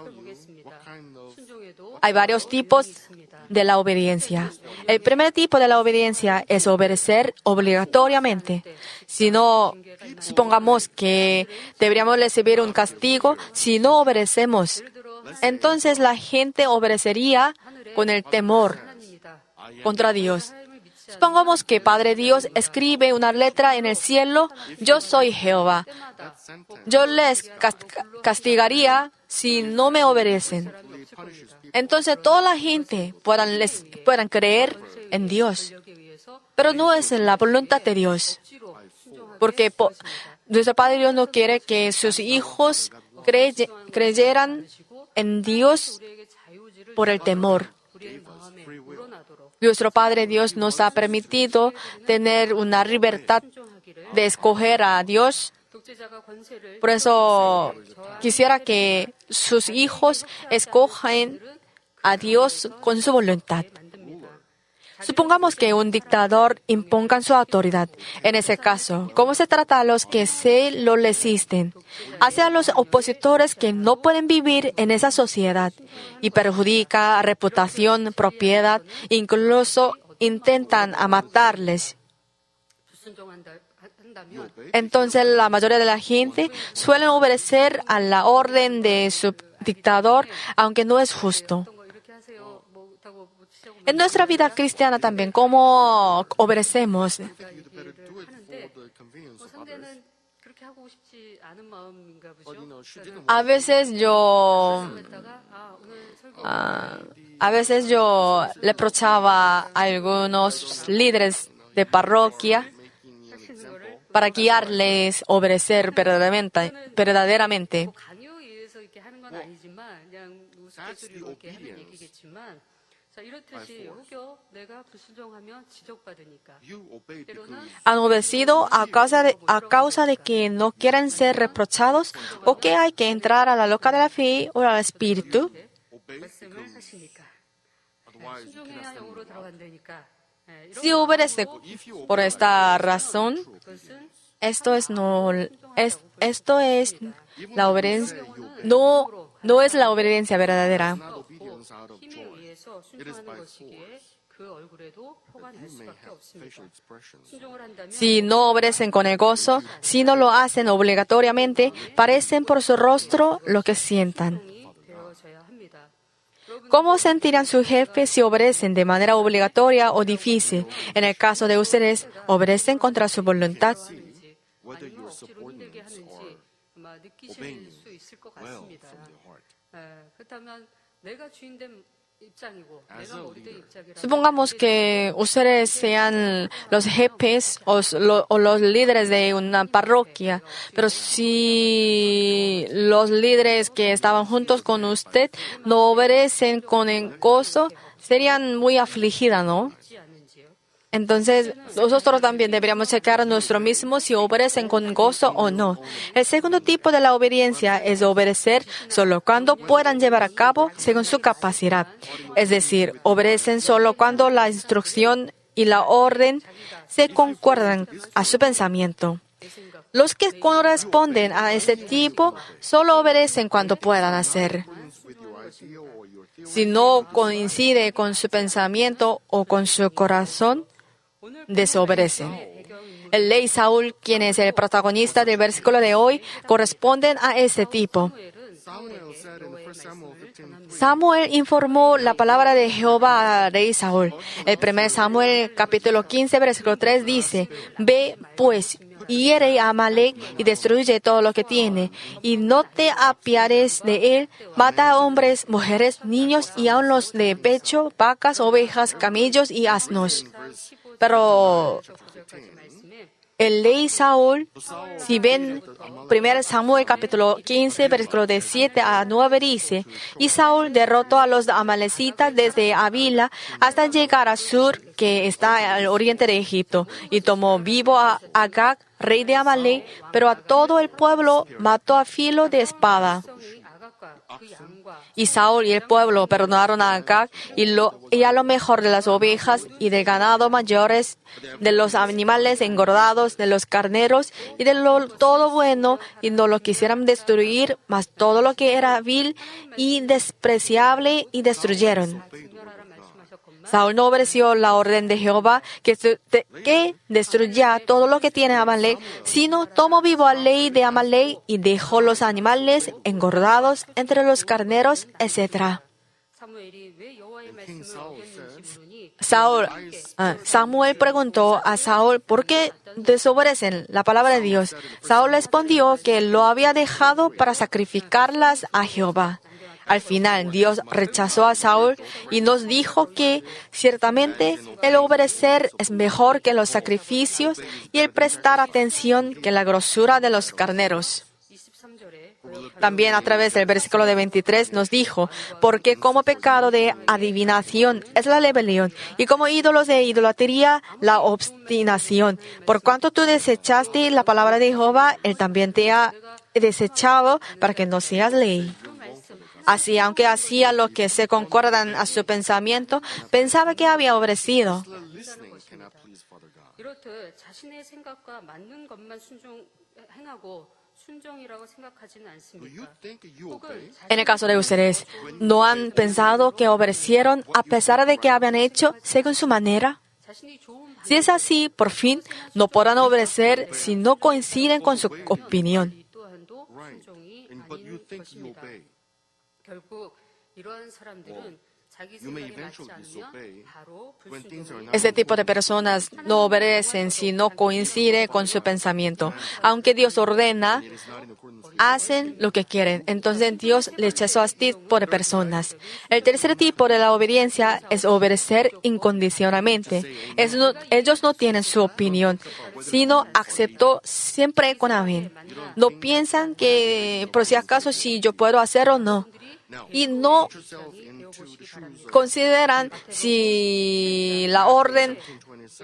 Hay varios tipos de la obediencia. El primer tipo de la obediencia es obedecer obligatoriamente. Si no, supongamos que deberíamos recibir un castigo si no obedecemos. Entonces la gente obedecería con el temor contra Dios. Supongamos que Padre Dios escribe una letra en el cielo, yo soy Jehová. Yo les castigaría si no me obedecen. Entonces toda la gente puedan creer en Dios. Pero no es en la voluntad de Dios. Porque nuestro Padre Dios no quiere que sus hijos creyeran en Dios por el temor. Nuestro Padre Dios nos ha permitido tener una libertad de escoger a Dios. Por eso quisiera que sus hijos escojan a Dios con su voluntad. Supongamos que un dictador imponga su autoridad. En ese caso, ¿cómo se trata a los que se lo resisten? Hace a los opositores que no pueden vivir en esa sociedad y perjudica reputación, propiedad, incluso intentan matarles. Entonces, la mayoría de la gente suele obedecer a la orden de su dictador, aunque no es justo. En nuestra vida cristiana también, ¿cómo obedecemos? A veces yo reprochaba a algunos líderes de parroquia para guiarles a obedecer verdaderamente. ¿Han obedecido a causa de que no quieren ser reprochados o que hay que entrar a la loca de la fe o al espíritu? Si obedece por esta razón, esto es no esto es la obediencia. No es la obediencia verdadera. not obedience out of 힘에 joy. 의해서 It is by 순종하는 것이기에 그 얼굴에도 표가 날 You may 수밖에 have 없습니다. facial expressions. 순종을 한다면 Si no obedecen con el gozo, si no lo hacen obligatoriamente, parecen por su rostro lo que sientan. 순종이 되어져야 합니다. ¿Cómo sentirán sus jefes si obedecen de manera obligatoria o difícil? En el caso de ustedes, obedecen contra su voluntad. Whether your 억지로 힘들게 subordinates 하는지 are 아마 느끼실 obeying 수 있을 것 well 같습니다. from their heart. 그렇다면 내가 주인된 입장이고 As 내가 a 머리된 leader, 입장이라면 Supongamos que ustedes sean los jefes o los líderes de una parroquia, pero si los líderes que estaban juntos con usted no obedecen con el gozo, serían muy afligidas, ¿no? 있지 않는지요? Entonces, nosotros también deberíamos checar a nosotros mismos si obedecen con gozo o no. El segundo tipo de la obediencia es obedecer solo cuando puedan llevar a cabo según su capacidad. Es decir, obedecen solo cuando la instrucción y la orden se concuerdan a su pensamiento. Los que corresponden a este tipo solo obedecen cuando puedan hacer. With your idea or your theory, Si no coincide con su pensamiento o con su corazón, desobedecen. El rey Saúl, quien es el protagonista del versículo de hoy, corresponden a este tipo. Samuel said in 1 Samuel 15:3, Samuel informó la palabra de Jehová al rey Saúl. El 1 Samuel capítulo 15 versículo 3 dice: Ve pues, hiere a Amalek y destruye todo lo que tiene, y no te apiades de él, mata a hombres, mujeres, niños y aun los de pecho, vacas, ovejas, camellos y asnos. Pero el rey Saúl, si ven 1 Samuel capítulo 15, versículo de 7 a 9 dice: Y Saúl derrotó a los amalecitas desde Avila hasta llegar a Sur, que está al oriente de Egipto, y tomó vivo a Agag, rey de Amalek, pero a todo el pueblo mató a filo de espada. 성이 아각과 그 양과 Y Saúl y el pueblo perdonaron a Agag y a lo mejor de las ovejas y del ganado mayores, de los animales engordados, de los carneros y de todo bueno, y no lo quisieran destruir, mas todo lo que era vil y despreciable y destruyeron. 분열하라 말씀하셨건만 Saúl no obedeció la orden de Jehová que destruyera todo lo que tiene Amalek, sino tomó vivo al rey de Amalek y dejó los animales engordados entre los carneros, etc. 사무엘이 왜 여호와의 말씀을 어겼는지 물으니 Samuel preguntó a Saúl por qué desobedecen la palabra de Dios. Saúl respondió que lo había dejado para sacrificarlas a Jehová. Al final, Dios rechazó a Saúl y nos dijo que ciertamente el obedecer es mejor que los sacrificios y el prestar atención que la grosura de los carneros. 23절에 También a través del versículo de 23 nos dijo: porque como pecado de adivinación es la rebelión, y como ídolos de idolatría la obstinación. Por cuanto tú desechaste la palabra de Jehová, Él también te ha desechado para que no seas ley. Así, aunque hacía lo que se concuerdan a su pensamiento, pensaba que había obedecido. listening cannot please Father God. 이렇듯 자신의 생각과 맞는 것만 행하고 순종이라고 생각하지는 Do you 않습니까? think you obey? En el caso de ustedes, ¿no han pensado que obedecieron a pesar de que habían hecho según su manera? 자신이 좋은 Si es así, por fin, no podrán obedecer si no coinciden con su opinión. 이 또한도 Right. 순종이 But you 아닌 think you 것입니다. obey. 결국 이러한 사람들은 자기 You may 생각에 맞지 eventually 않으면 disobey 바로 when things are 불순종을 not Este tipo de personas no obedecen si no coincide con su pensamiento. Aunque Dios ordena, it is not in accordance with hacen lo que quieren. Entonces Dios les rechazó a este tipo de personas. El tercer tipo de la obediencia es obedecer incondicionalmente. Ellos no tienen su opinión, sino aceptó siempre con amén. No piensan que por si acaso si yo puedo hacer o no. Y no yourself into the shoes of consideran si la orden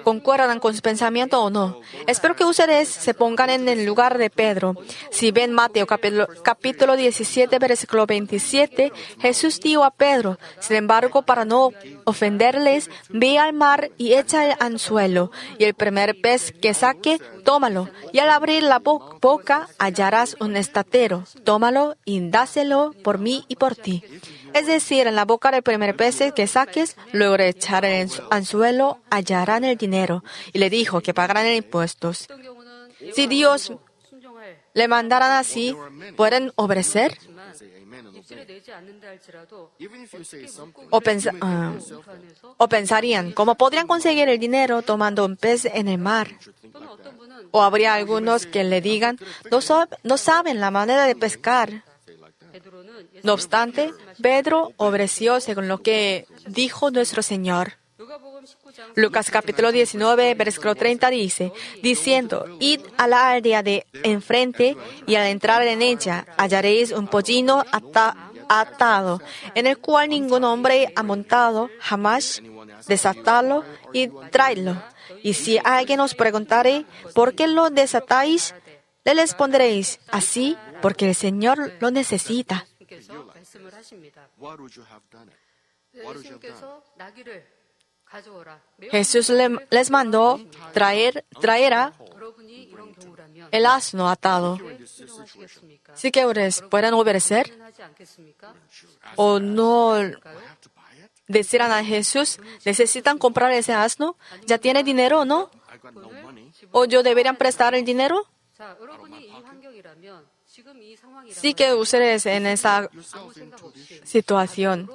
concuerdan con su pensamiento o no. Espero que ustedes se pongan en el lugar de Pedro. Si ven Mateo capítulo 17, versículo 27, Jesús dijo a Pedro: sin embargo, para no ofenderles, ve al mar y echa el anzuelo, y el primer pez que saque, tómalo, y al abrir la boca hallarás un estatero. Tómalo y dáselo por mí y por ti. Es decir, en la boca del primer pez que saques, luego de echar el anzuelo, hallarán el dinero. Y le dijo que pagarán impuestos. Si Dios le mandaran así, ¿pueden obedecer? O pensarían, ¿cómo podrían conseguir el dinero tomando un pez en el mar? O habría algunos que le digan, no saben la manera de pescar. No obstante, Pedro obedeció según lo que dijo nuestro Señor. Lucas capítulo 19, versículo 30 dice, diciendo, id a la aldea de enfrente y al entrar en ella hallaréis un pollino atado, en el cual ningún hombre ha montado, jamás desatadlo y traedlo. Y si alguien os preguntare, ¿por qué lo desatáis? Le responderéis, así, porque el Señor lo necesita. Jesús les mandó traerá el asno atado. ¿Sí que ustedes pueden obedecer? ¿O no decirán a Jesús, necesitan comprar ese asno? ¿Ya tiene dinero o no? ¿O yo deberían prestar el dinero? Sí que ustedes en esa situación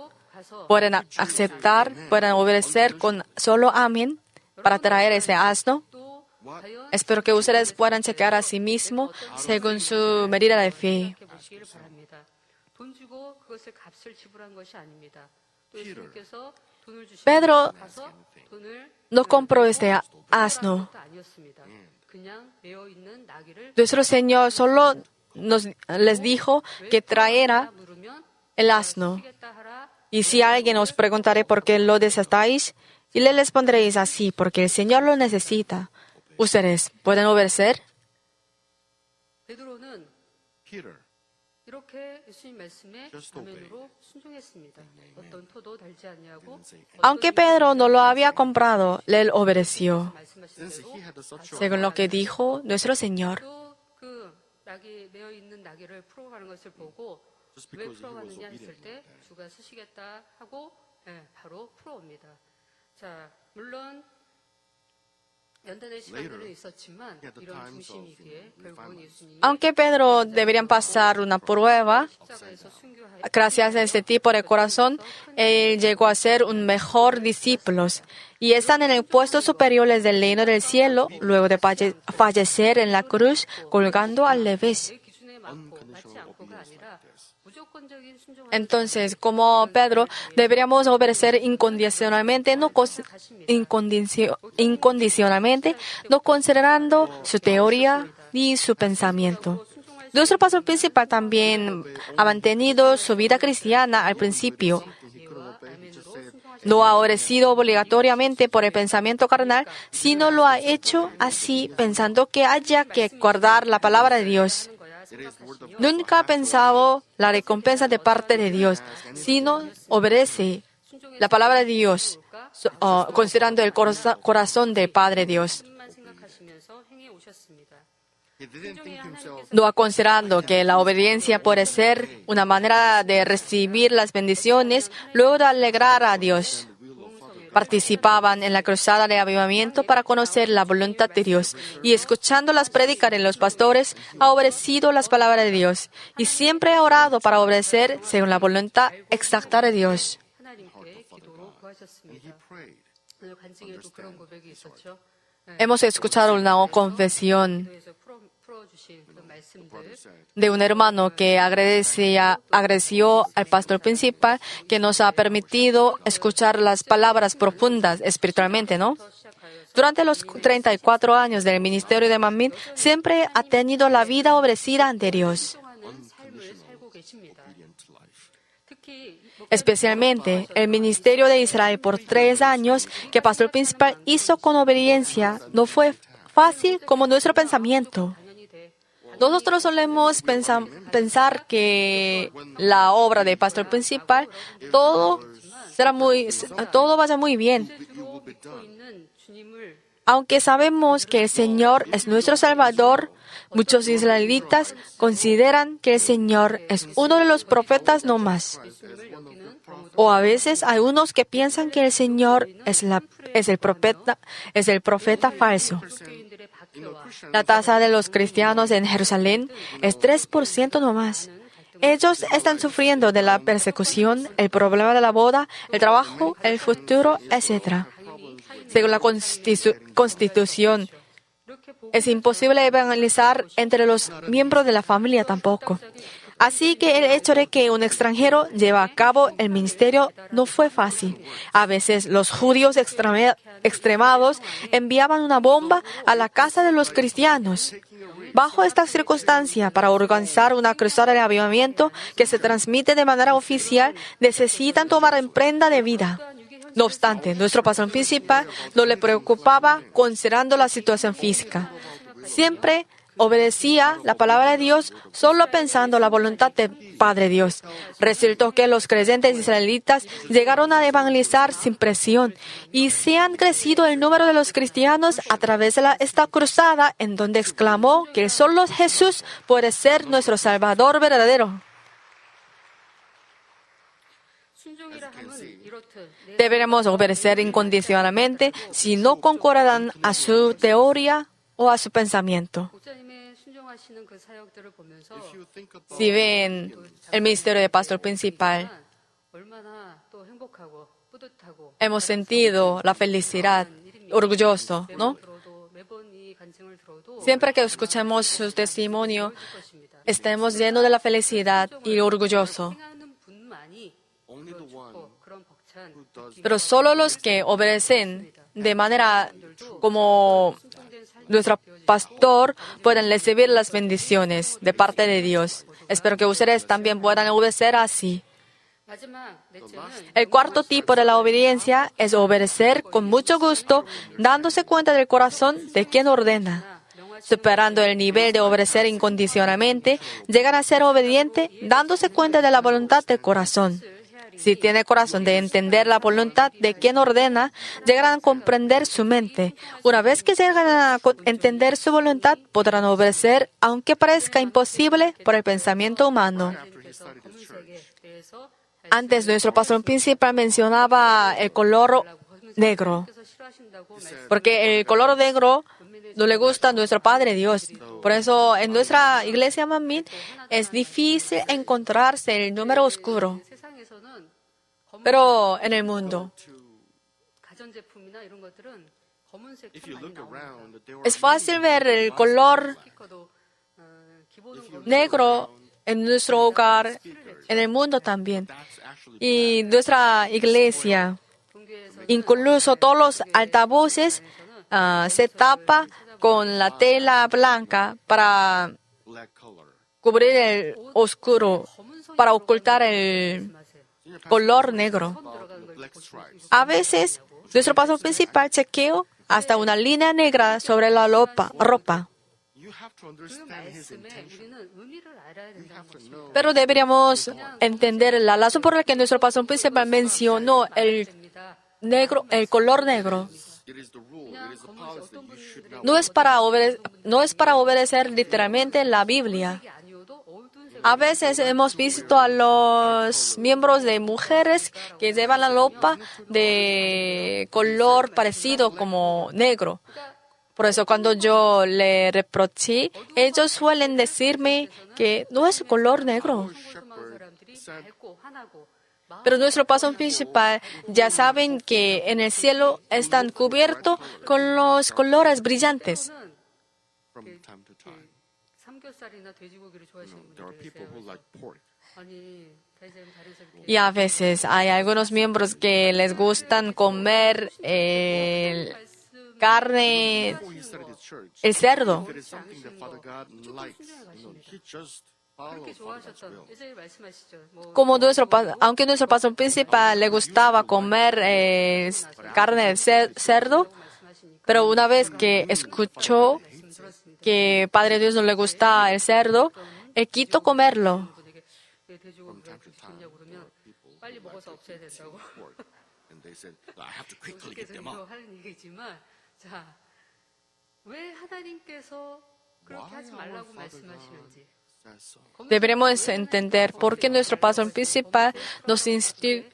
pueden aceptar, pueden obedecer con solo amén para traer ese asno. Espero que ustedes puedan checar a sí mismos según su medida de fe. Pedro no compró este asno. Nuestro Señor solo les dijo que traerá el asno. Y si alguien os preguntaré por qué lo desatáis, y le respondréis así, porque el Señor lo necesita. ¿Ustedes pueden obedecer? Aunque Pedro no lo había comprado, él obedeció, según lo que dijo nuestro Señor. 왜 풀어가느냐 했을 때 주가 쓰시겠다 하고 바로 풀어옵니다. 자, 물론 연단의 시간들은 있었지만 이런 중심이기에 결국은 예수님이 Aunque Pedro deberían pasar una prueba, gracias a este tipo de corazón, él llegó a ser un mejor discípulo y están en el puesto superiores del reino del cielo luego de fallecer en la cruz colgando al revés. Entonces, como Pedro, deberíamos obedecer incondicionalmente, incondicionalmente, no considerando su teoría ni su pensamiento. Nuestro pastor principal también ha mantenido su vida cristiana al principio. No ha obedecido obligatoriamente por el pensamiento carnal, sino lo ha hecho así pensando que haya que guardar la palabra de Dios. Nunca ha pensado la recompensa de parte de Dios, sino obedece la palabra de Dios, considerando el corazón del Padre Dios. No ha considerado que la obediencia puede ser una manera de recibir las bendiciones, luego de alegrar a Dios. Participaban en la cruzada de avivamiento para conocer la voluntad de Dios y escuchando las prédicas de los pastores ha obedecido las palabras de Dios y siempre ha orado para obedecer según la voluntad exacta de Dios. Hemos escuchado una confesión de un hermano que agradeció al pastor principal que nos ha permitido escuchar las palabras profundas espiritualmente, ¿no? Durante los 34 años del ministerio de Manmin, siempre ha tenido la vida obedecida ante Dios. Especialmente el ministerio de Israel por 3 años que el pastor principal hizo con obediencia no fue fácil como nuestro pensamiento. Nosotros solemos pensar que la obra del pastor principal todo vaya muy bien. Aunque sabemos que el Señor es nuestro Salvador, muchos israelitas consideran que el Señor es uno de los profetas no más. O a veces hay unos que piensan que el Señor es el profeta falso. La tasa de los cristianos en Jerusalén es 3% no más. Ellos están sufriendo de la persecución, el problema de la boda, el trabajo, el futuro, etc. Según la Constitución, es imposible evangelizar entre los miembros de la familia tampoco. Así que el hecho de que un extranjero lleve a cabo el ministerio no fue fácil. A veces los judíos extremados enviaban una bomba a la casa de los cristianos. Bajo esta circunstancia, para organizar una cruzada de avivamiento que se transmite de manera oficial, necesitan tomar en prenda de vida. No obstante, nuestro pastor principal no le preocupaba considerando la situación física. Siempre obedecía la palabra de Dios solo pensando la voluntad del Padre Dios. Resultó que los creyentes israelitas llegaron a evangelizar sin presión y se han crecido el número de los cristianos a través de esta cruzada en donde exclamó que solo Jesús puede ser nuestro Salvador verdadero. Deberemos obedecer incondicionalmente si no concuerdan a su teoría o a su pensamiento. Si ven el ministerio de pastor principal, hemos sentido la felicidad, orgulloso, ¿no? Siempre que escuchamos su testimonio, estamos llenos de la felicidad y orgulloso. Pero solo los que obedecen de manera como nuestro pastor pueden recibir las bendiciones de parte de Dios. Espero que ustedes también puedan obedecer así. El cuarto tipo de la obediencia es obedecer con mucho gusto, dándose cuenta del corazón de quien ordena. Superando el nivel de obedecer incondicionalmente, llegan a ser obediente, dándose cuenta de la voluntad del corazón. Si tiene corazón de entender la voluntad de quien ordena, llegarán a comprender su mente. Una vez que llegan a entender su voluntad, podrán obedecer, aunque parezca imposible por el pensamiento humano. Antes, nuestro pastor principal mencionaba el color negro, porque el color negro no le gusta a nuestro Padre Dios. Por eso, en nuestra iglesia Manmin es difícil encontrarse el número oscuro. Pero en el mundo es fácil ver el color negro en nuestro hogar, en el mundo también. Y nuestra iglesia, incluso todos los altavoces se tapa con la tela blanca para cubrir el oscuro, para ocultar el color negro. A veces, nuestro pastor principal chequeó hasta una línea negra sobre la ropa. Pero deberíamos entender la razón por la que nuestro pastor principal mencionó el color negro. No es para obedecer literalmente la Biblia. A veces hemos visto a los miembros de mujeres que llevan la ropa de color parecido como negro. Por eso cuando yo le reproché, ellos suelen decirme que no es color negro. Pero nuestro pastor principal ya saben que en el cielo están cubiertos con los colores brillantes. Y a veces hay algunos miembros que les gustan comer carne, el cerdo. 그렇게 좋아하셨던 예전에 말씀하시죠. Como aunque nuestro pastor principal le gustaba comer carne de cerdo, pero una vez que escuchó que Padre Dios no le gusta el cerdo, él quitó comerlo. 분에게 왜 돼지고기 왜 드시겠냐고 그러면 빨리 먹어서 없애야 된다고. And they said, I have to quickly get 그래서 them 이거 out. 하는 얘기지만 자, 왜 하나님께서 그렇게 하지 말라고 말씀하시는지. Deberemos entender por qué nuestro pastor principal nos insistió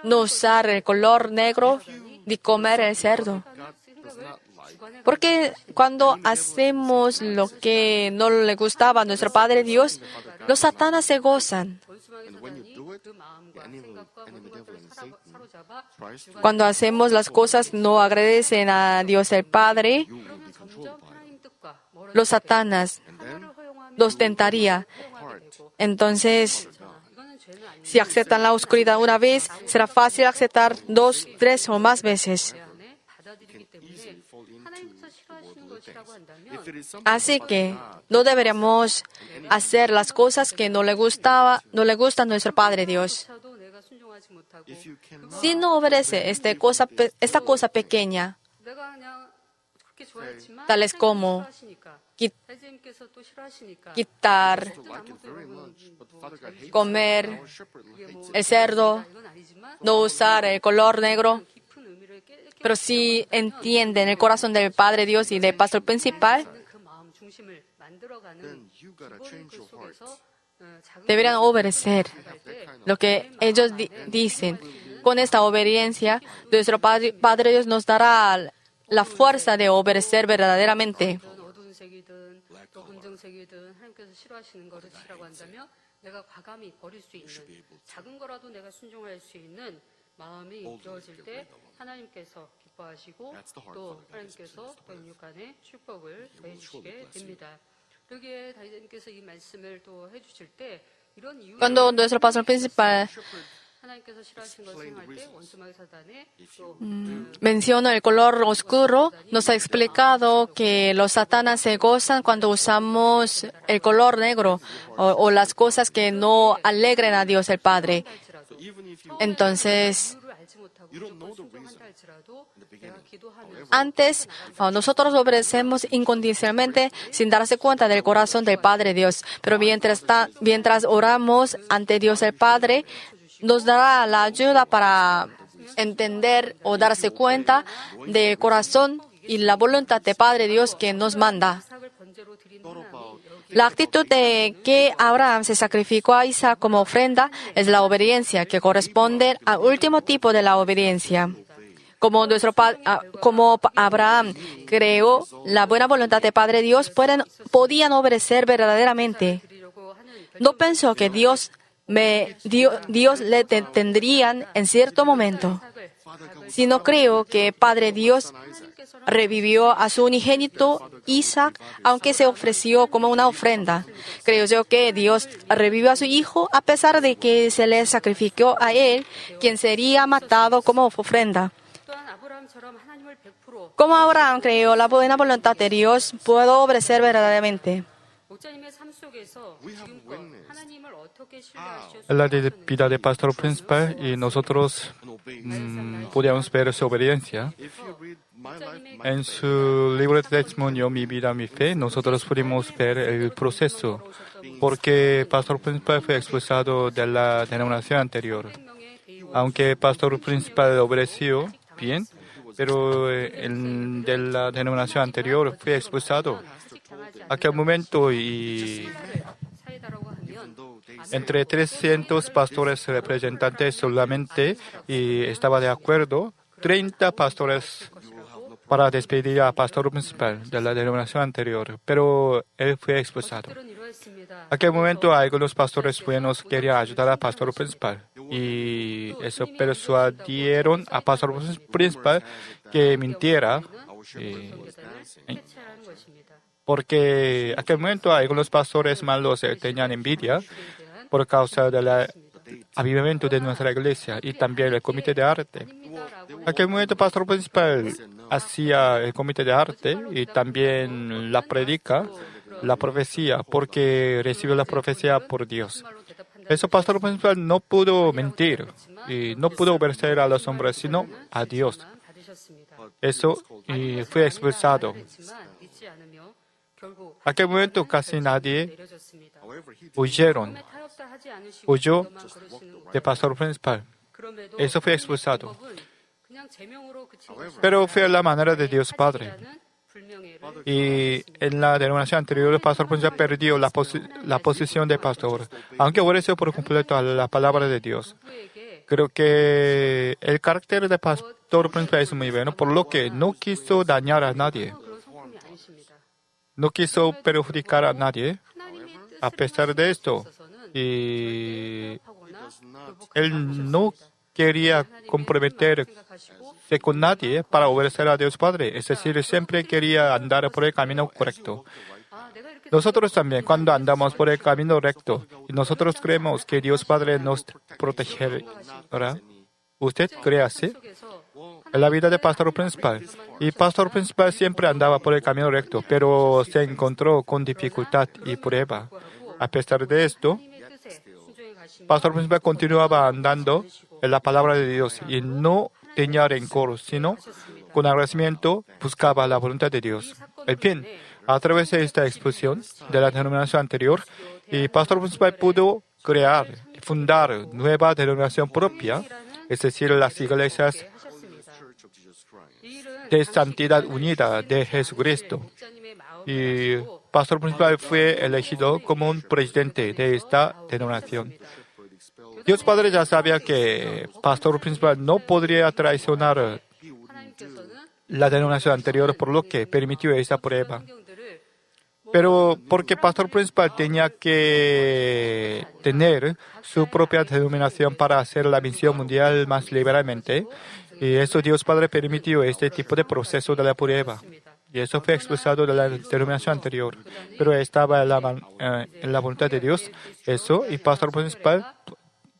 no usar el color negro ni comer el cerdo. Porque cuando hacemos lo que no le gustaba a nuestro Padre Dios, los satanás se gozan. Cuando hacemos las cosas que no agradecen a Dios el Padre, los satanás los tentaría. Entonces, si aceptan la oscuridad una vez, será fácil aceptar 2, 3 o más veces. Así que no deberíamos hacer las cosas que no le gustan a nuestro Padre Dios. Si no obedece esta cosa pequeña, tales como quitar, comer el cerdo, no usar el color negro, pero si entienden el corazón del Padre Dios y del pastor principal, deberían obedecer lo que ellos dicen. Con esta obediencia, nuestro Padre Dios nos dará la fuerza de obedecer verdaderamente. 마음이 이루어질 때 하나님께서 기뻐하시고 또 하나님께서 또 육간의 축복을 더해주시게 됩니다. 여기에 다윗님께서 이 말씀을 또 해주실 때 이런 이유 Cuando nuestro pastor principal 하나님께서 싫어하신 것을 행할 때 원수마귀 사단의 또 menciona el color oscuro, nos ha explicado que los satanás se gozan cuando usamos el color negro o las cosas que no alegren a Dios el Padre. Entonces, antes nosotros obedecemos incondicionalmente sin darse cuenta del corazón del Padre Dios. Pero mientras oramos ante Dios el Padre, nos dará la ayuda para entender o darse cuenta del corazón y la voluntad del Padre Dios que nos manda. La actitud de que Abraham se sacrificó a Isaac como ofrenda es la obediencia, que corresponde al último tipo de la obediencia. Como Abraham creó la buena voluntad del Padre Dios, podían obedecer verdaderamente. No pensó que Dios le detendrían en cierto momento, sino creo que Padre Dios revivió a su unigénito Isaac, aunque se ofreció como una ofrenda. Creo yo que Dios revivió a su hijo a pesar de que se le sacrificó a él, quien sería matado como ofrenda. Como Abraham creó la buena voluntad de Dios, puedo obedecer verdaderamente. En la vida del pastor principal y nosotros podíamos ver su obediencia. En su libro de testimonio, Mi vida, mi fe, nosotros pudimos ver el proceso, porque el pastor principal fue expulsado de la denominación anterior. Aunque el pastor principal obedeció bien, pero de la denominación anterior fue expulsado. Aquel momento y entre 300 pastores representantes solamente y estaba de acuerdo 30 pastores para despedir al pastor principal de la denominación anterior, pero él fue expulsado. Aquel momento algunos pastores buenos querían ayudar al pastor principal y eso persuadieron al pastor principal que mintiera. Porque en aquel momento algunos pastores malos tenían envidia por causa de la avivamiento de nuestra iglesia y también el comité de arte. En aquel momento, el pastor principal hacía el comité de arte y también la predica, la profecía, porque recibió la profecía por Dios. Eso, pastor principal no pudo mentir y no pudo obedecer a los hombres, sino a Dios. Eso fue expulsado. En aquel momento casi nadie huyó del pastor principal. Eso fue expulsado. Pero fue la manera de Dios Padre. Y en la denominación anterior, el pastor principal perdió la posición de pastor, aunque obedeció por completo a la palabra de Dios. Creo que el carácter del pastor principal es muy bueno, por lo que no quiso dañar a nadie. No quiso perjudicar a nadie. A pesar de esto, él no quería comprometerse con nadie para obedecer a Dios Padre. Es decir, siempre quería andar por el camino correcto. Nosotros también, cuando andamos por el camino recto, y nosotros creemos que Dios Padre nos protegerá. ¿Usted cree así? En la vida de pastor principal. Y pastor principal siempre andaba por el camino recto, pero se encontró con dificultad y prueba. A pesar de esto, pastor principal continuaba andando en la palabra de Dios y no tenía rencor, sino con agradecimiento buscaba la voluntad de Dios. En fin, a través de esta expulsión de la denominación anterior, el pastor principal pudo crear y fundar nueva denominación propia, es decir, las iglesias de santidad unida de Jesucristo. Y pastor principal fue elegido como un presidente de esta denominación. Dios Padre ya sabía que pastor principal no podría traicionar la denominación anterior, por lo que permitió esa prueba. Pero porque pastor principal tenía que tener su propia denominación para hacer la misión mundial más liberalmente, y eso Dios Padre permitió este tipo de proceso de la prueba. Y eso fue expulsado de la denominación anterior. Pero estaba en la voluntad de Dios. Eso, y pastor principal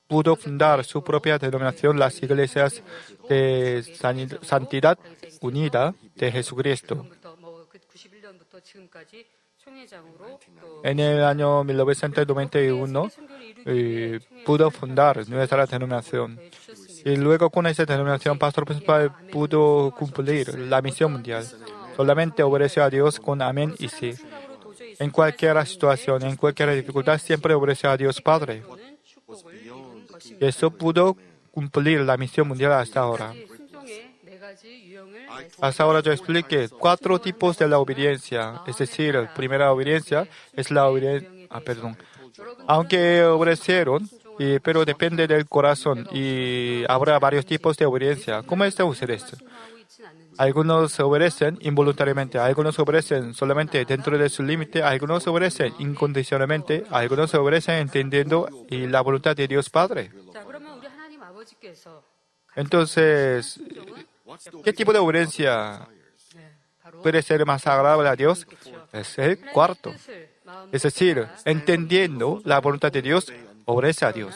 pudo fundar su propia denominación, las iglesias de santidad unida de Jesucristo. En el año 1991 pudo fundar nuestra denominación. Y luego con esa denominación, pastor principal pudo cumplir la misión mundial. Solamente obedeció a Dios con amén y sí. En cualquier situación, en cualquier dificultad, siempre obedeció a Dios Padre. Eso pudo cumplir la misión mundial hasta ahora. Hasta ahora yo expliqué 4 tipos de la obediencia. Es decir, la primera obediencia es la obediencia. Aunque obedecieron, pero depende del corazón y habrá varios tipos de obediencia. ¿Cómo están ustedes? Algunos obedecen involuntariamente, algunos obedecen solamente dentro de su límite, algunos obedecen incondicionalmente, algunos obedecen entendiendo y la voluntad de Dios Padre. Entonces, ¿qué tipo de obediencia puede ser más agradable a Dios? Es el cuarto. Es decir, entendiendo la voluntad de Dios, obedece a Dios.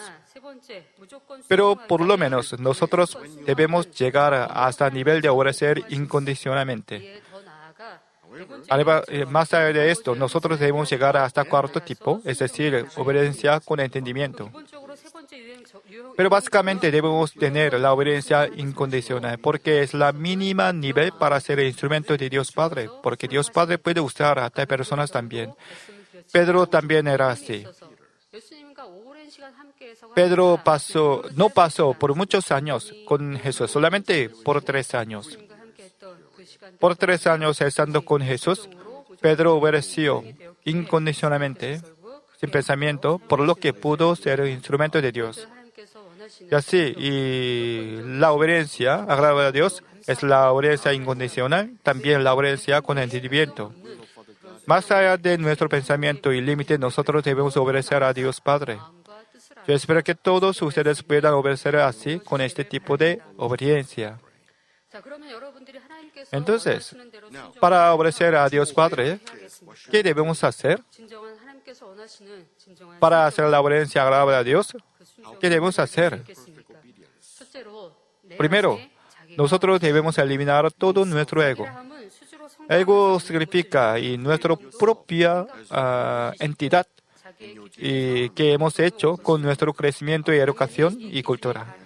Pero por lo menos nosotros debemos llegar hasta el nivel de obedecer incondicionalmente. Más allá de esto, nosotros debemos llegar hasta el cuarto tipo, es decir, obediencia con entendimiento. Pero básicamente debemos tener la obediencia incondicional, porque es la mínima nivel para ser el instrumento de Dios Padre, porque Dios Padre puede usar a otras personas también. Pedro también era así. Pedro no pasó por muchos años con Jesús, solamente por 3 años. Por 3 años estando con Jesús, Pedro obedeció incondicionalmente, sin pensamiento, por lo que pudo ser el instrumento de Dios. Y así, y la obediencia agradable a Dios es la obediencia incondicional, también la obediencia con entendimiento. Más allá de nuestro pensamiento y límite, nosotros debemos obedecer a Dios Padre. Yo espero que todos ustedes puedan obedecer así, con este tipo de obediencia. Entonces, para obedecer a Dios Padre, ¿qué debemos hacer? 하나님께서 원하시는 진정한 para hacer la obediencia agradable a Dios, 그 순종을 ¿qué debemos hacer? 있겠습니까? 첫째로 내 Primero, 안에 자기가 nosotros debemos eliminar todo nuestro ego. 함은 스스로 성장하는 Ego significa y nuestra propia entidad 자기의 기준 y que hemos hecho con nuestro crecimiento y educación y cultura.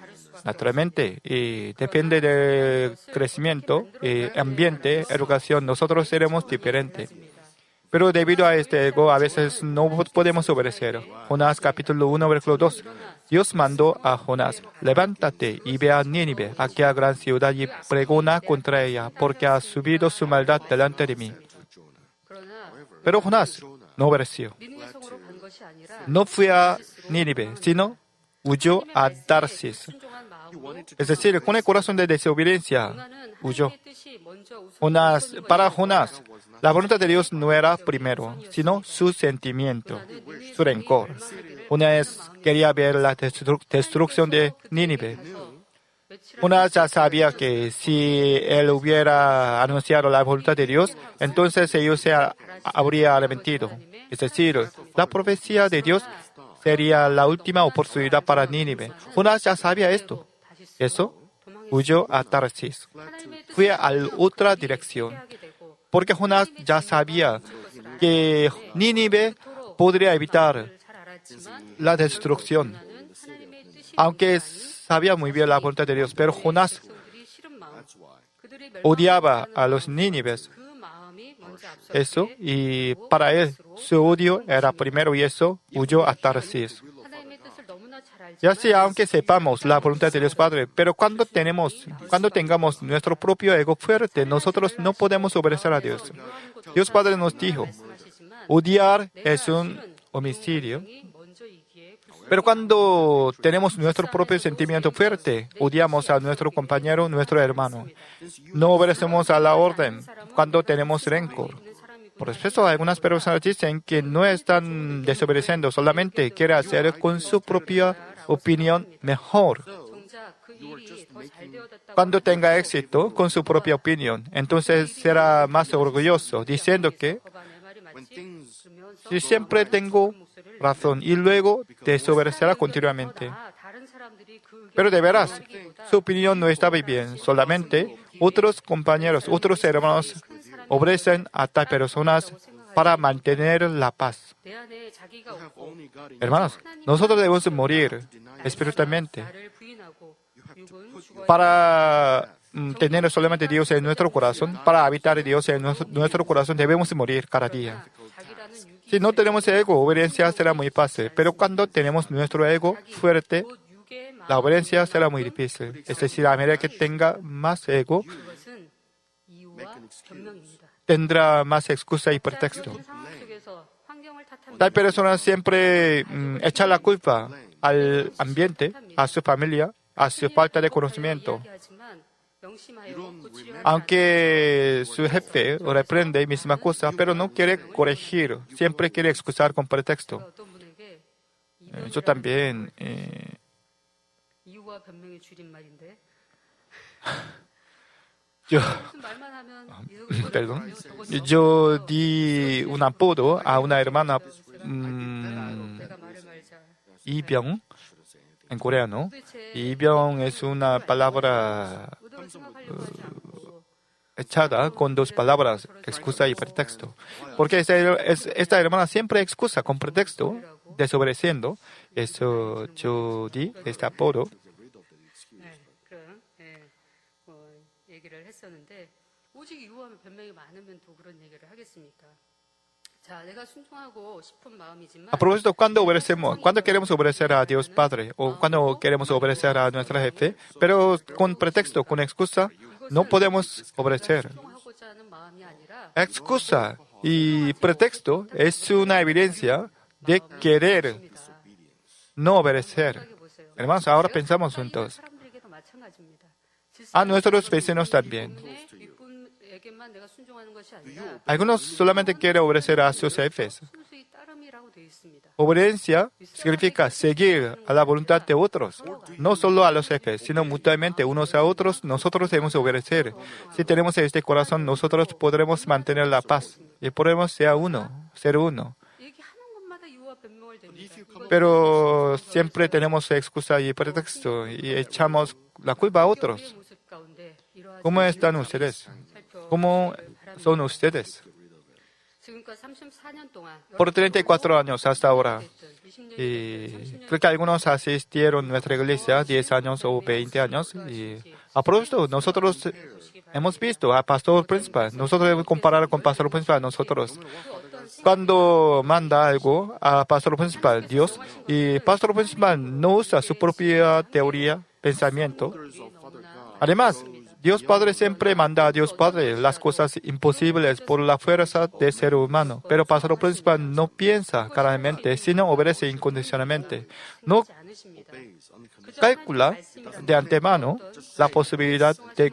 Naturalmente, y depende del crecimiento, ambiente, educación, nosotros seremos diferentes. Pero debido a este ego, a veces no podemos obedecer. Jonás capítulo 1, versículo 2. Dios mandó a Jonás, levántate y ve a Nínive, aquella gran ciudad, y pregona contra ella, porque ha subido su maldad delante de mí. 그러나 Pero Jonás no obedeció. 니느웨 성으로 간 것이 아니라 No fue a Nínive, sino huyó a Tarsis. 순종한 마음으로 Es decir, con el corazón de desobediencia, 하나는 huyó. 하나님의 뜻이 먼저 Jonás, para Jonás, la voluntad de Dios no era primero, sino su sentimiento, su rencor. Jonás quería ver la destrucción de Nínive. Jonás ya sabía que si él hubiera anunciado la voluntad de Dios, entonces ellos se habrían arrepentido. Es decir, la profecía de Dios sería la última oportunidad para Nínive. Jonás ya sabía esto. Eso huyó a Tarsis. Fue a la otra dirección. Porque Jonás ya sabía que Nínive podría evitar la destrucción. Aunque sabía muy bien la voluntad de Dios, pero Jonás odiaba a los nínives. Eso, y para él su odio era primero y eso huyó a Tarsis. Y así, aunque sepamos la voluntad de Dios Padre, pero cuando tengamos nuestro propio ego fuerte, nosotros no podemos obedecer a Dios. Dios Padre nos dijo, odiar es un homicidio. Pero cuando tenemos nuestro propio sentimiento fuerte, odiamos a nuestro compañero, nuestro hermano. No obedecemos a la orden cuando tenemos rencor. Por eso algunas personas dicen que no están desobedeciendo, solamente quieren hacer con su propia opinión mejor. Cuando tenga éxito con su propia opinión, entonces será más orgulloso, diciendo que si siempre tengo razón y luego desobedecerá continuamente. Pero de veras, su opinión no estaba bien, solamente otros compañeros, otros hermanos obedecen a tal personas para mantener la paz. Hermanos, nosotros debemos morir espiritualmente para tener solamente Dios en nuestro corazón, para habitar Dios en nuestro corazón debemos morir cada día. Si no tenemos ego, obediencia será muy fácil, pero cuando tenemos nuestro ego fuerte, la obediencia será muy difícil. Es decir, a medida que tenga más ego, tendrá más excusa y pretexto. Tal persona siempre echa la culpa al ambiente, a su familia, a su falta de conocimiento. Aunque su jefe reprende misma cosa, pero no quiere corregir, siempre quiere excusar con pretexto. Yo también yo di un apodo a una hermana Ibyong en coreano. Ibyong es una palabra echada con dos palabras, excusa y pretexto. Porque esta hermana siempre excusa con pretexto, desobedeciendo. Eso yo di este apodo. A propósito, cuando queremos obedecer a Dios Padre o cuando queremos obedecer a nuestra jefe, pero con pretexto, con excusa, no podemos obedecer. Excusa y pretexto es una evidencia de querer no obedecer. Hermanos, ahora pensamos juntos. A nuestros vecinos también. Algunos solamente quieren obedecer a sus jefes. Obediencia significa seguir a la voluntad de otros, no solo a los jefes, sino mutuamente unos a otros. Nosotros debemos obedecer. Si tenemos este corazón, nosotros podremos mantener la paz y podremos ser uno. Pero siempre tenemos excusa y pretexto y echamos la culpa a otros. ¿Cómo están ustedes? ¿Cómo son ustedes? Por 34 años hasta ahora. Y creo que algunos asistieron a nuestra iglesia 10 años o 20 años. Y a propósito, nosotros hemos visto a pastor principal. Nosotros debemos comparar con pastor principal nosotros. Cuando manda algo a pastor principal, Dios, y pastor principal no usa su propia teoría, pensamiento. Además, Dios Padre siempre manda a Dios Padre las cosas imposibles por la fuerza del ser humano. Pero pastor principal no piensa claramente, sino obedece incondicionalmente. No calcula de antemano la posibilidad de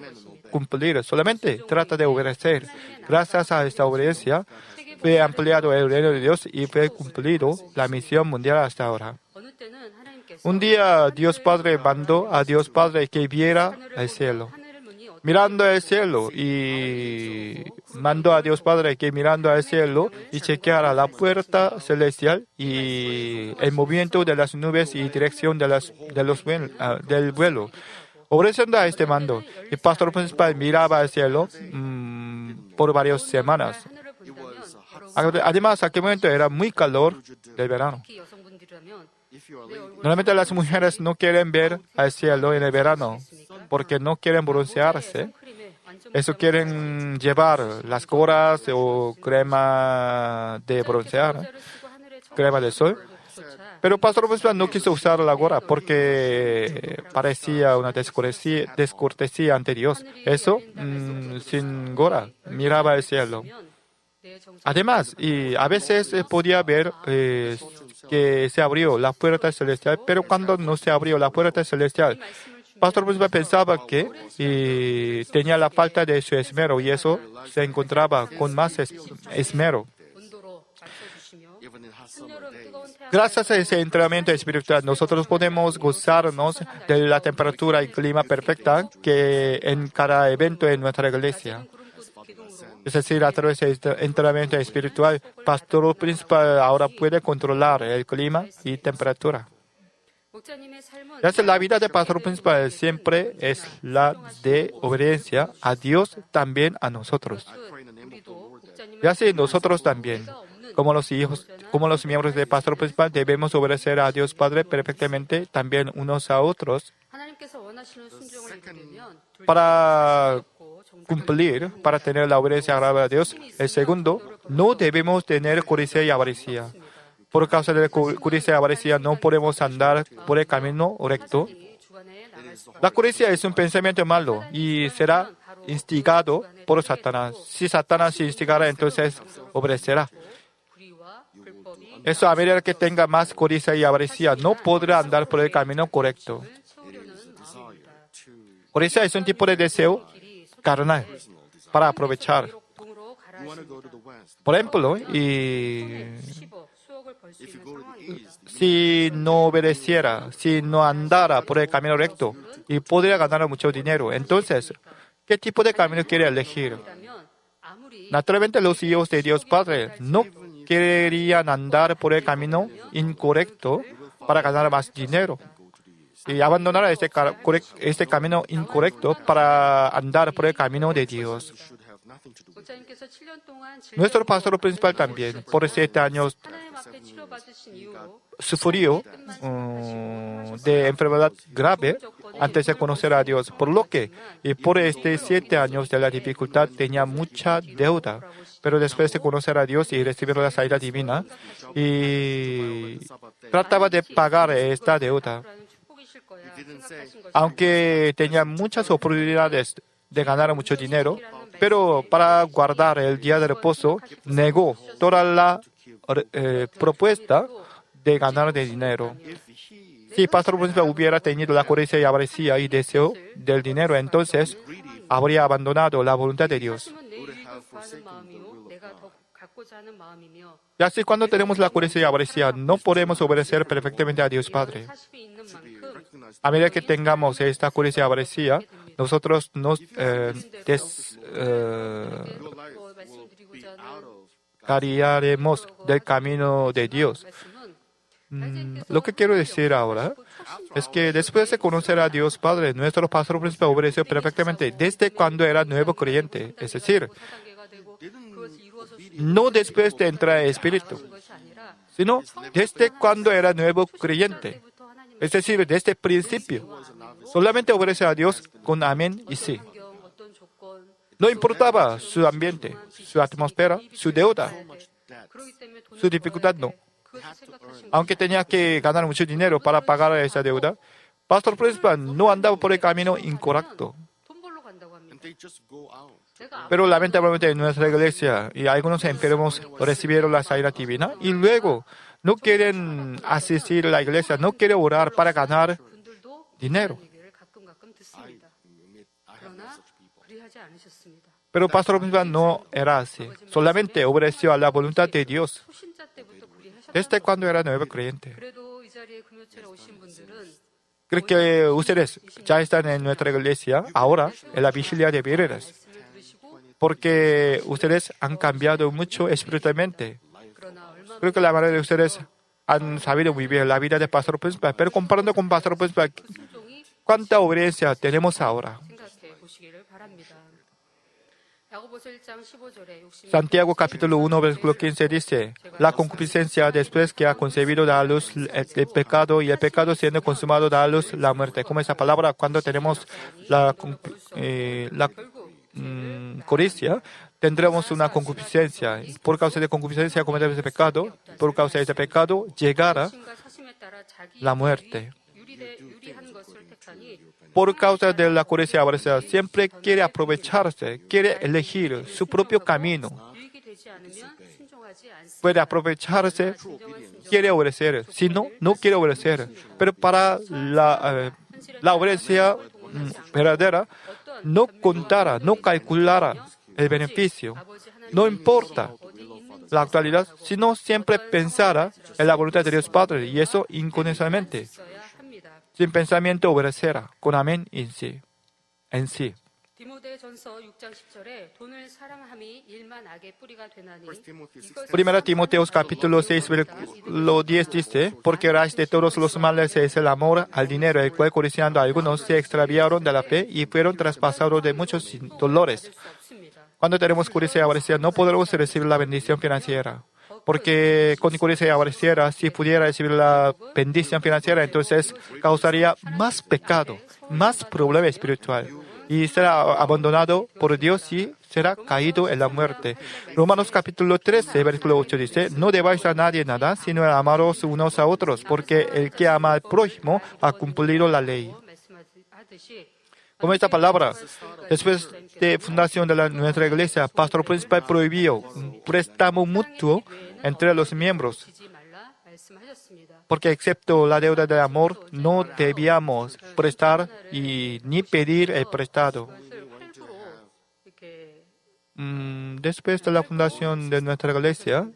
cumplir, solamente trata de obedecer. Gracias a esta obediencia, fue ampliado el reino de Dios y fue cumplido la misión mundial hasta ahora. Un día Dios Padre mandó a Dios Padre que viera el cielo. Mirando al cielo y mandó a Dios Padre que mirando al cielo y chequeara la puerta celestial y el movimiento de las nubes y dirección del vuelo. Obedeciendo a este mando, el pastor principal miraba al cielo por varias semanas. Además, aquel momento era muy calor del verano. Normalmente las mujeres no quieren ver al cielo en el verano porque no quieren broncearse. Eso quieren llevar las goras o crema de broncear, crema de sol. Pero pastor principal no quiso usar la gorra porque parecía una descortesía ante Dios. Eso, sin gorra, miraba al cielo. Además, y a veces podía ver que se abrió la puerta celestial, pero cuando no se abrió la puerta celestial, pastor principal pensaba que tenía la falta de su esmero y eso se encontraba con más esmero. Gracias a ese entrenamiento espiritual, nosotros podemos gozarnos de la temperatura y clima perfecta que en cada evento en nuestra iglesia. Es decir, a través de este entrenamiento espiritual, pastor principal ahora puede controlar el clima y temperatura. La vida de pastor principal siempre es la de obediencia a Dios, también a nosotros. Y así nosotros también, como los miembros del pastor principal, debemos obedecer a Dios Padre perfectamente, también unos a otros, para cumplir, para tener la obediencia agradable a Dios. El segundo, no debemos tener codicia y avaricia. Por causa de la codicia y avaricia no podemos andar por el camino recto. La codicia es un pensamiento malo y será instigado por Satanás. Si Satanás se instigara, entonces obedecerá. Eso, a medida que tenga más codicia y avaricia, no podrá andar por el camino correcto. Codicia es un tipo de deseo carnal para aprovechar. Por ejemplo, si no obedeciera, si no andara por el camino recto y podría ganar mucho dinero, entonces, ¿qué tipo de camino quiere elegir? Naturalmente, los hijos de Dios Padre no querían andar por el camino incorrecto para ganar más dinero y abandonar este camino incorrecto para andar por el camino de Dios. Nuestro pastor principal también, por 7 años, sufrió de enfermedad grave antes de conocer a Dios, por lo que y por 7 años de la dificultad tenía mucha deuda. Pero después de conocer a Dios y recibir la salida divina, y trataba de pagar esta deuda. Aunque tenía muchas oportunidades de ganar mucho dinero, pero para guardar el día de reposo, negó toda la propuesta de ganar de dinero. Si pastor principal hubiera tenido la codicia y avaricia y deseo del dinero, entonces habría abandonado la voluntad de Dios. Y así, cuando tenemos la codicia y avaricia, no podemos obedecer perfectamente a Dios Padre. A medida que tengamos esta codicia y avaricia, nosotros nos descarriaremos del camino de Dios. Lo que quiero decir ahora es que después de conocer a Dios Padre, nuestro pastor principal obedeció perfectamente desde cuando era nuevo creyente. Es decir, no después de entrar en Espíritu, sino desde cuando era nuevo creyente. Es decir, desde el principio. Solamente obedeció a Dios con amén y sí. No importaba su ambiente, su atmósfera, su deuda, su dificultad, no. Aunque tenía que ganar mucho dinero para pagar esa deuda, pastor principal no andaba por el camino incorrecto. Pero lamentablemente en nuestra iglesia y algunos enfermos recibieron la sanidad divina y luego no quieren asistir a la iglesia, no quieren orar para ganar dinero. Pero pastor principal no era así. Solamente obedeció a la voluntad de Dios. Desde cuando era nuevo creyente. Creo que ustedes ya están en nuestra iglesia ahora, en la vigilia de viernes. Porque ustedes han cambiado mucho espiritualmente. Creo que la mayoría de ustedes han sabido vivir la vida de pastor principal. Pero comparando con pastor principal, ¿cuánta obediencia tenemos ahora? Santiago capítulo 1, versículo 15 dice, la concupiscencia después que ha concebido da a luz el pecado y el pecado siendo consumado da a luz la muerte. Como esa palabra, cuando tenemos la codicia, tendremos una concupiscencia. Por causa de concupiscencia cometemos ese pecado. Por causa de ese pecado llegará la muerte. Por causa de la codicia avariciosa, siempre quiere aprovecharse, quiere elegir su propio camino. Puede aprovecharse, quiere obedecer. Si no, no quiere obedecer. Pero para la obediencia verdadera, no contara, no calculara el beneficio. No importa la actualidad, sino siempre pensara en la voluntad de Dios Padre, y eso incondicionalmente. Sin pensamiento obedecerá, con amén en sí. Primera Timoteo capítulo 6, versículo 10 dice, porque raíz de todos los males es el amor al dinero, el cual codiciando algunos se extraviaron de la fe y fueron traspasados de muchos dolores. Cuando tenemos codicia y avaricia, no podremos recibir la bendición financiera. Porque con codicia y avaricia, si pudiera recibir la bendición financiera, entonces causaría más pecado, más problema espiritual. Y será abandonado por Dios y será caído en la muerte. Romanos capítulo 13, versículo 8 dice, no debáis a nadie nada, sino amaros unos a otros, porque el que ama al prójimo ha cumplido la ley. Como esta palabra, después de fundación de nuestra iglesia, pastor principal prohibió un préstamo mutuo entre los miembros. Porque excepto la deuda de amor, no debíamos prestar y ni pedir el prestado. Después de la fundación de nuestra iglesia,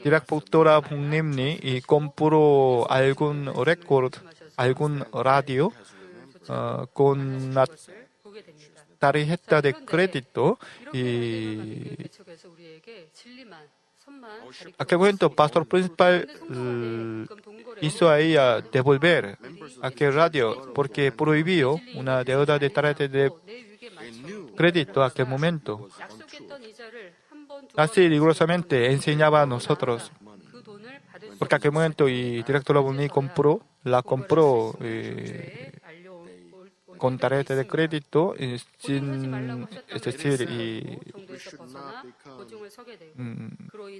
디렉tora 부님이 compró algún récord, algún radio con la tarjeta de crédito y a aquel momento pastor principal hizo a ella devolver aquel radio porque prohibió una deuda de tarjeta de crédito a aquel momento. Así rigurosamente enseñaba a nosotros. Porque a aquel momento y directora Buni la compró con tarjeta de crédito, sin, es decir,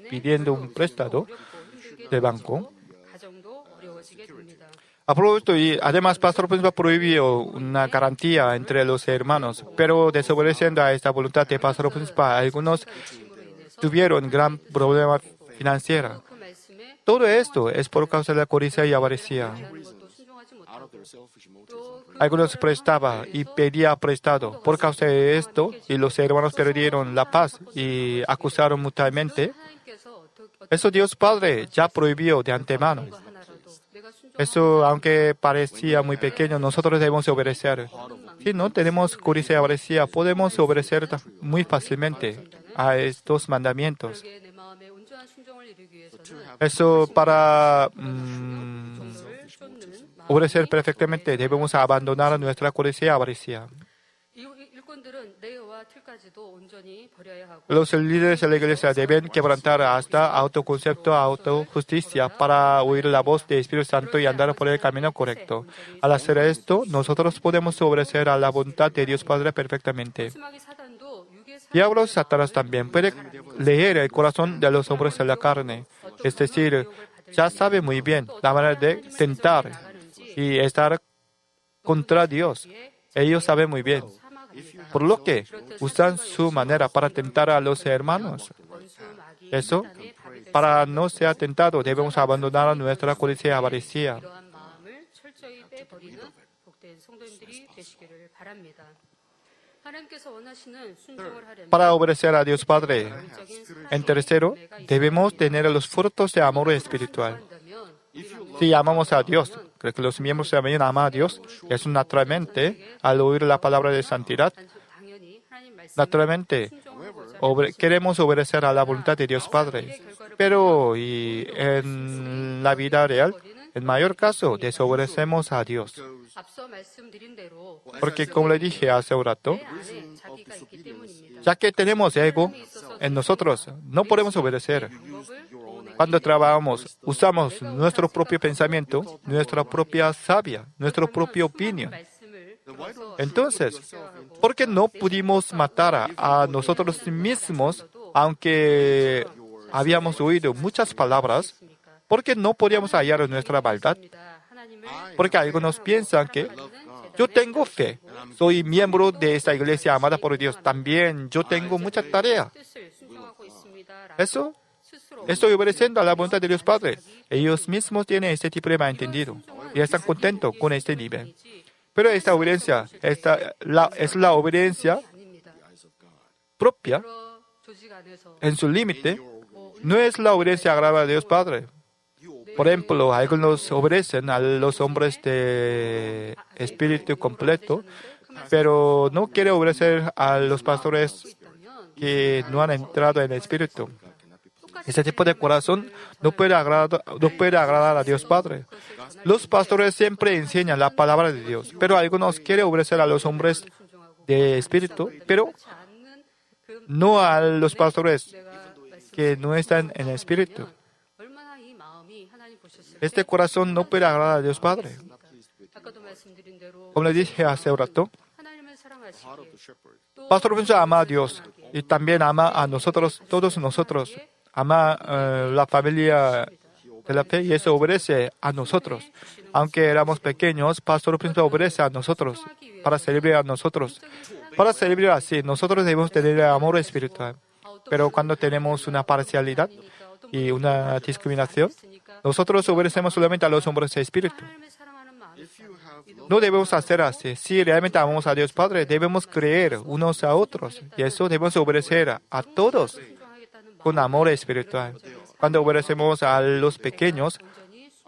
pidiendo un prestado del banco. Y además, pastor principal prohibió una garantía entre los hermanos, pero desobedeciendo a esta voluntad de pastor principal, algunos tuvieron gran problema financiero. Todo esto es por causa de la codicia y avaricia. Algunos prestaban y pedían prestado. Por causa de esto, y los hermanos perdieron la paz y acusaron mutuamente. Eso Dios Padre ya prohibió de antemano. Eso, aunque parecía muy pequeño, nosotros debemos obedecer. Si no tenemos codicia y avaricia, podemos obedecer muy fácilmente a estos mandamientos. 그러기에 내 마음의 온전한 순종을 이루기 위해서는 Eso para 정을 쫓는 obedecer perfectamente debemos abandonar nuestra codicia y avaricia. 일꾼들은 내어와 틀까지도 온전히 버려야 하고 Los líderes de la iglesia deben quebrantar hasta autoconcepto, autojusticia para oír la voz del Espíritu Santo y andar por el camino correcto. Al hacer esto, nosotros podemos obedecer a la voluntad de Dios Padre perfectamente. 마지막에 사단도 육의 Diablo Satanás también puede leer el corazón de los hombres de la carne. Es decir, ya sabe muy bien la manera de tentar y estar contra Dios. Ellos saben muy bien. Por lo que usan su manera para tentar a los hermanos. Eso, para no ser tentado, debemos abandonar nuestra codicia y avaricia. 이러한 마음을 철저히 빼버리는 복된 성도님들이 되시기를 바랍니다. 하나님께서 원하시는 순종을 하려면 Para obedecer a Dios Padre. En tercero, debemos tener los frutos de amor espiritual. Si amamos a Dios, creo que los miembros también aman a Dios, eso naturalmente, al oír la palabra de santidad, 당연히 하나님 말씀 naturalmente queremos obedecer a la voluntad de Dios Padre. Pero en la vida real, en mayor caso, desobedecemos a Dios. 앞서 말씀드린 대로 Porque como le dije hace un rato, 안에 자기가 있기 때문입니다. ya que tenemos ego en nosotros, no podemos obedecer. 방법을 Cuando trabajamos, usamos nuestro propio pensamiento, nuestra propia sabia, nuestra propia opinión. 말씀을 들어서 Entonces, ¿por qué no pudimos matar a nosotros mismos, aunque habíamos oído muchas palabras? ¿Por qué no podíamos hallar nuestra maldad? 하나님을 Porque algunos piensan que yo tengo fe, soy miembro de esta iglesia amada por Dios, también yo tengo mucha tarea. 뜻을 순종하고 있습니다라고 Eso 스스로 estoy obedeciendo a la voluntad de Dios Padre. Ellos mismos tienen este tipo de malentendido y están contentos con este nivel. Pero esta obediencia es la obediencia 아닙니다. propia 여러 조직 안에서 en su límite. No es la obediencia agradable a Dios Padre. Por ejemplo, algunos obedecen a los hombres de espíritu completo, pero no quieren obedecer a los pastores que no han entrado en el espíritu. Ese tipo de corazón no puede agradar a Dios Padre. Los pastores siempre enseñan la palabra de Dios, pero algunos quieren obedecer a los hombres de espíritu, pero no a los pastores que no están en el espíritu. 얼마나 이 마음이 하나님 보셨을 때 Este corazón no puede agradar a Dios Padre. 아까도 말씀드린 대로 Como le dije hace un rato, 하나님을 사랑하시기에 또 Pastor Alfonso ama a Dios y también ama a nosotros, todos nosotros. Ama la familia de la fe y eso obedece a nosotros. Aunque éramos pequeños, Pastor Alfonso obedece a nosotros para servir a nosotros. Para servir así, nosotros debemos tener amor espiritual. Pero cuando tenemos una parcialidad y una discriminación, nosotros obedecemos solamente a los hombres de espíritu. 하나님을 사랑하는 마음이 No debemos hacer así. Si realmente amamos a Dios Padre, debemos creer unos a otros. Y eso debemos obedecer a todos 순종하겠다는 con amor espiritual. Cuando obedecemos a los pequeños,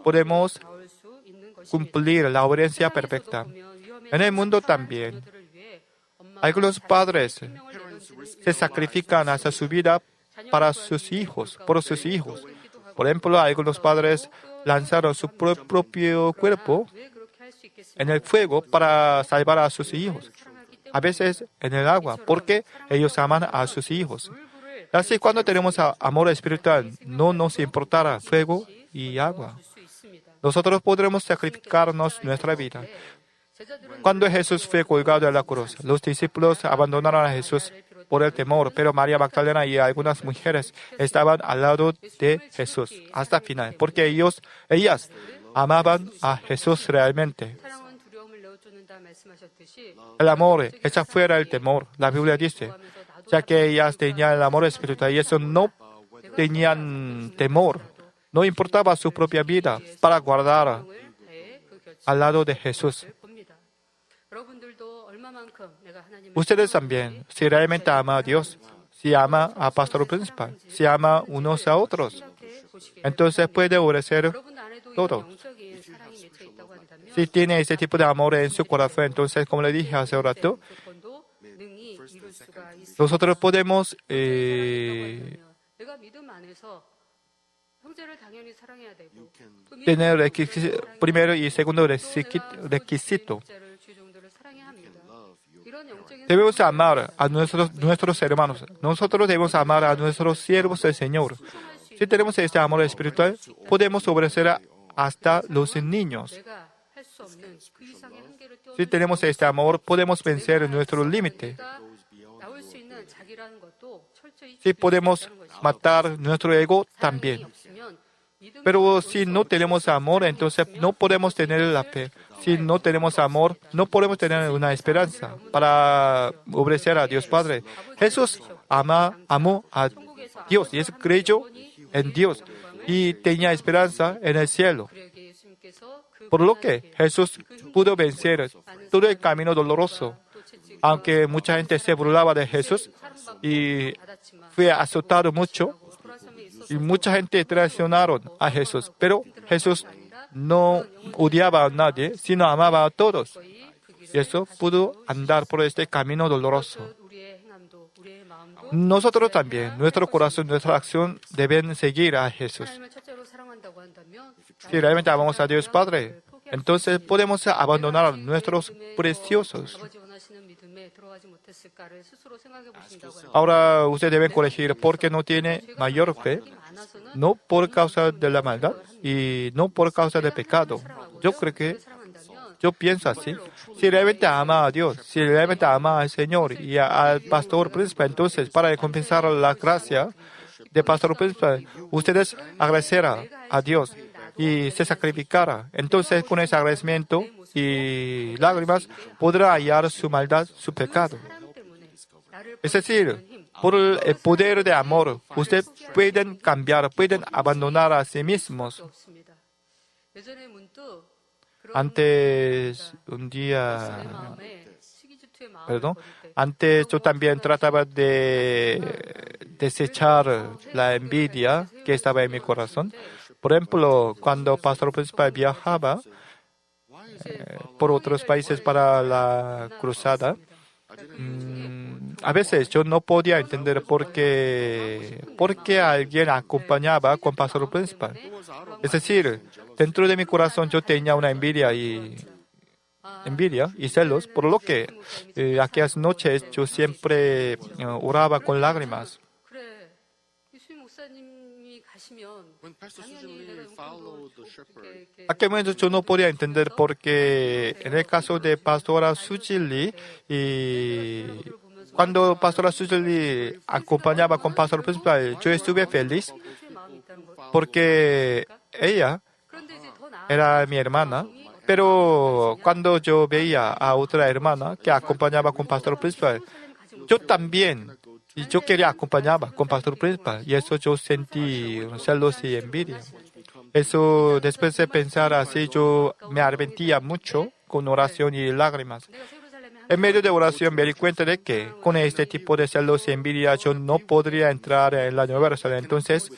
podemos 나올 수 있는 것입니다. cumplir la obediencia perfecta. En el mundo también, algunos padres se sacrifican hasta su vida para sus hijos, por sus hijos. Por ejemplo, algunos padres lanzaron su propio cuerpo 왜 그렇게 할 수 있겠습니까? en el fuego para salvar a sus hijos. A veces en el agua, porque ellos aman a sus hijos. Así, cuando tenemos amor espiritual, no nos importará fuego y agua. Nosotros podremos sacrificarnos nuestra vida. Cuando Jesús fue colgado en la cruz, los discípulos abandonaron a Jesús por el temor, pero María Magdalena y algunas mujeres estaban al lado de Jesús hasta el final, porque ellas amaban a Jesús realmente. 사랑은 두려움을 내어쫓는다 말씀하셨듯이 El amor echa fuera el temor. La Biblia dice, ya que ellas tenían el amor espiritual y eso no tenían temor, no importaba su propia vida para guardar 다해 그 곁을 al lado de Jesús. 봅니다. 여러분들도 얼마만큼 내가 하나님을 Ustedes también, si realmente ama a Dios, si ama a pastor principal, si ama unos a otros, 생각해 보시게 entonces puede obedecer 여러분 안에도 이런 todo. 영적인 사랑이 맺혀 있다고 한다면 Si tiene ese tipo de amor en su corazón, entonces, como le dije hace un rato, 조건도 능히 이룰 수가 있습니다. nosotros podemos 내가 믿음 안에서 형제를 당연히 사랑해야 되고 또 믿음 tener 안에서 primero y segundo 내가 requisito. 형제를 주종들을 사랑해야 합니다. 이런 영적인 Debemos amar a nuestros hermanos. Nosotros debemos amar a nuestros siervos del Señor. Si tenemos este amor espiritual, podemos obedecer hasta los niños. 내가 할 수 없는 그 이상의 한계를 Si tenemos este amor, podemos vencer nuestro límite. 나올 수 있는 자기라는 것도 철저히 Si podemos matar nuestro ego también. Pero si no tenemos amor, entonces no podemos tener la fe. Si no tenemos amor, no podemos tener una esperanza para obedecer a Dios Padre. Jesús amó a Dios y creyó en Dios y tenía esperanza en el cielo. Por lo que Jesús pudo vencer todo el camino doloroso. Aunque mucha gente se burlaba de Jesús y fue azotado mucho, y mucha gente traicionaron a Jesús, pero Jesús no odiaba a nadie, sino amaba a todos. Y eso pudo andar por este camino doloroso. Nosotros también, nuestro corazón, nuestra acción deben seguir a Jesús. Si realmente amamos a Dios Padre, entonces podemos abandonar nuestros preciosos. Ahora usted debe corregir por qué no tiene mayor fe, no por causa de la maldad y no por causa del pecado. Yo pienso así. Si realmente ama a Dios, si realmente ama al Señor y al pastor principal, entonces para compensar la gracia del pastor principal, ustedes agradecerán a Dios y se sacrificará. Entonces con ese agradecimiento y lágrimas podrá hallar su maldad, su pecado. Es decir, por el poder de amor, ustedes pueden cambiar, pueden abandonar a sí mismos. Antes, un día, antes yo también trataba de desechar la envidia que estaba en mi corazón. Por ejemplo, cuando Pastor Principal viajaba por otros países para la cruzada, a veces yo no podía entender por qué alguien acompañaba con Pastor Principal. Es decir, dentro de mi corazón yo tenía una envidia y celos, por lo que aquellas noches yo siempre oraba con lágrimas. Aquel momento yo no podía entender porque en el caso de Pastora Sujili, cuando Pastora Sujili acompañaba con Pastor Principal, yo estuve feliz porque ella era mi hermana, pero cuando yo veía a otra hermana que acompañaba con Pastor Principal, yo también, y yo quería acompañar con Pastor Principal, y eso yo sentí celos y envidia. Eso, después de pensar así, yo me arrepentía mucho con oración y lágrimas. En medio de oración me di cuenta de que con este tipo de celos y envidia yo no podría entrar en la Nueva Jerusalén. Entonces,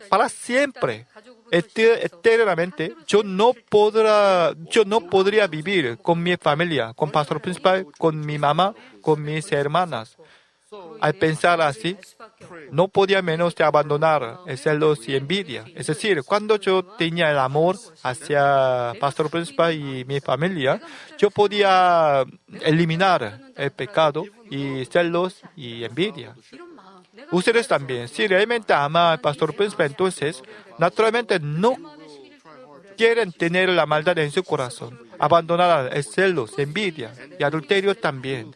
para siempre, eternamente, yo no podría vivir con mi familia, con Pastor Principal, con mi mamá, con mis hermanas. Al pensar así, no podía menos de abandonar el celos y envidia. Es decir, cuando yo tenía el amor hacia Pastor Principal y mi familia, yo podía eliminar el pecado y celos y envidia. Ustedes también, si realmente aman al Pastor Principal, entonces, naturalmente no quieren tener la maldad en su corazón, abandonar el celos, envidia y adulterio también.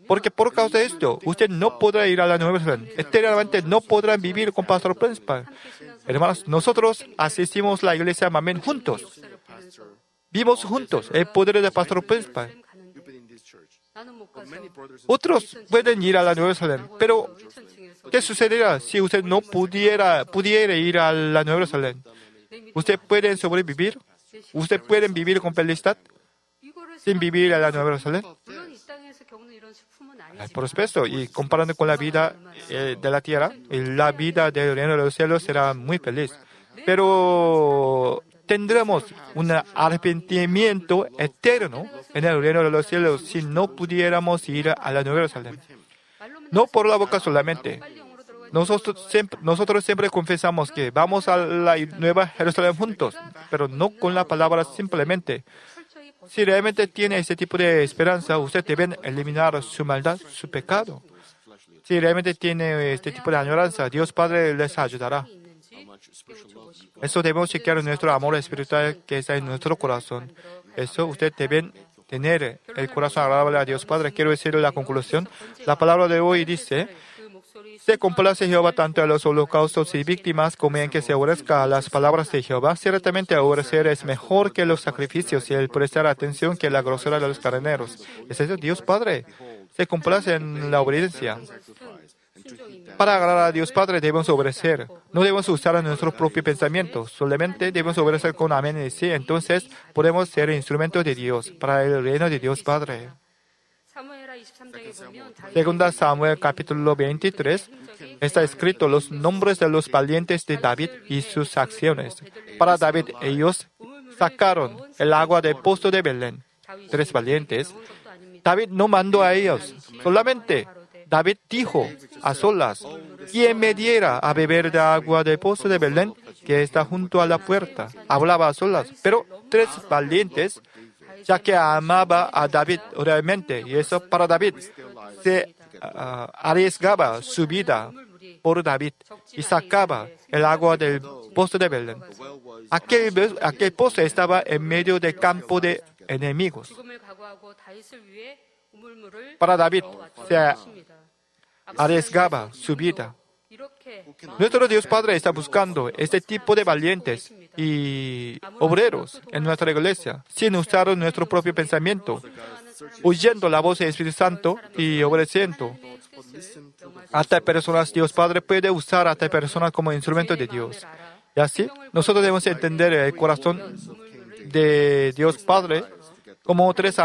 Porque por causa de esto, usted no podrá ir a la Nueva Jerusalén. Eternamente no podrán vivir con Pastor Principal. Hermanos, nosotros asistimos a la iglesia Mamén juntos. Vimos juntos el poder del Pastor Principal. Otros pueden ir a la Nueva Jerusalén, pero ¿qué sucederá si usted no pudiera ir a la Nueva Jerusalén? ¿Usted puede sobrevivir? ¿Usted puede vivir con felicidad sin vivir a la Nueva Jerusalén? Por supuesto, y comparando con la vida de la tierra, la vida del reino de los cielos será muy feliz. Pero tendremos un arrepentimiento eterno en el reino de los cielos si no pudiéramos ir a la Nueva Jerusalén. No por la boca solamente. Nosotros siempre confesamos que vamos a la Nueva Jerusalén juntos, pero no con la palabra simplemente. Si realmente tiene ese tipo de esperanza, usted debe eliminar su maldad, su pecado. Si realmente tiene este tipo de añoranza, Dios Padre les ayudará. Eso debemos chequear nuestro amor espiritual que está en nuestro corazón. Eso usted debe tener el corazón agradable a Dios Padre. Quiero decir la conclusión. La palabra de hoy dice: se complace Jehová tanto en los holocaustos y víctimas como en que se obedezca a las palabras de Jehová. Ciertamente obedecer es mejor que los sacrificios y el prestar atención que la grosera de los carneros. Es eso, Dios Padre se complace en la obediencia. Para agradar a Dios Padre debemos obedecer. No debemos usar nuestro propio pensamiento. Solamente debemos obedecer con amén y sí. Entonces podemos ser instrumentos de Dios para el reino de Dios Padre. Segunda Samuel capítulo 23 está escrito los nombres de los valientes de David y sus acciones. Para David ellos sacaron el agua del pozo de Belén. 3 valientes. David no mandó a ellos. Solamente David dijo a solas: ¿quién me diera a beber de agua del pozo de Belén que está junto a la puerta? Hablaba a solas. Pero 3 valientes, ya que amaba a David realmente, y eso para David, se arriesgaba su vida por David y sacaba el agua del pozo de Belén. Aquel pozo estaba en medio del campo de enemigos. Para David se arriesgaba su vida. Nuestro Dios Padre está buscando este tipo de valientes y obreros en nuestra iglesia, sin usar nuestro propio pensamiento, oyendo la voz del Espíritu Santo y obedeciendo. A tal personas Dios Padre puede usar a tal personas como instrumento de Dios. Y así, nosotros debemos entender el corazón de Dios Padre. Como 3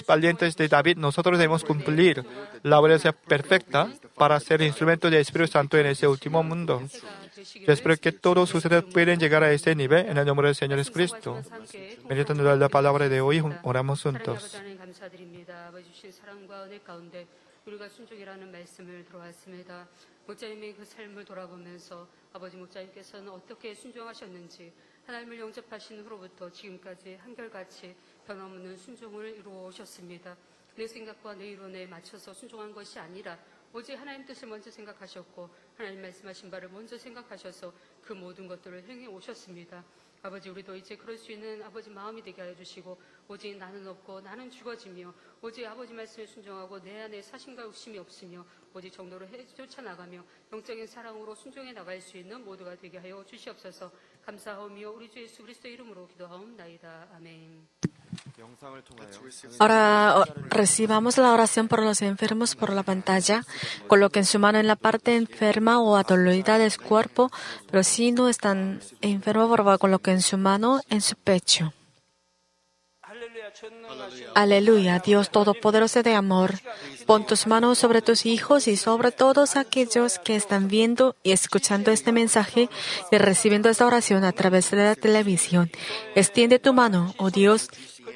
valientes de David, nosotros debemos cumplir la obediencia perfecta para ser instrumento del Espíritu Santo en ese último mundo. Yo espero que todos ustedes puedan llegar a ese nivel en el nombre del Señor Jesucristo. Meditando la palabra de hoy, oramos juntos. 우리가 순종이라는 말씀을 들어왔습니다. 목자님의 그 삶을 돌아보면서 아버지 목자님께서는 어떻게 순종하셨는지 하나님을 영접하신 후로부터 지금까지 한결같이 변함없는 순종을 이루어 오셨습니다. 내 생각과 내 이론에 맞춰서 순종한 것이 아니라 오직 하나님 뜻을 먼저 생각하셨고 하나님 말씀하신 바를 먼저 생각하셔서 그 모든 것들을 행해 오셨습니다. 아버지 우리도 이제 그럴 수 있는 아버지 마음이 되게 하여 주시고 오직 나는 없고 나는 죽어지며 오직 아버지 말씀에 순종하고 내 안에 사심과 욕심이 없으며 오직 정도로 쫓아나가며 영적인 사랑으로 순종해 나갈 수 있는 모두가 되게 하여 주시옵소서. 감사하오며 우리 주 예수 그리스도 이름으로 기도하옵나이다. 아멘. Ahora recibamos la oración por los enfermos por la pantalla. Coloquen su mano en la parte enferma o adolorida del cuerpo, pero si no están enfermos, por favor, coloquen su mano en su pecho. Aleluya, Dios Todopoderoso de amor, pon tus manos sobre tus hijos y sobre todos aquellos que están viendo y escuchando este mensaje y recibiendo esta oración a través de la televisión. Extiende tu mano, oh Dios,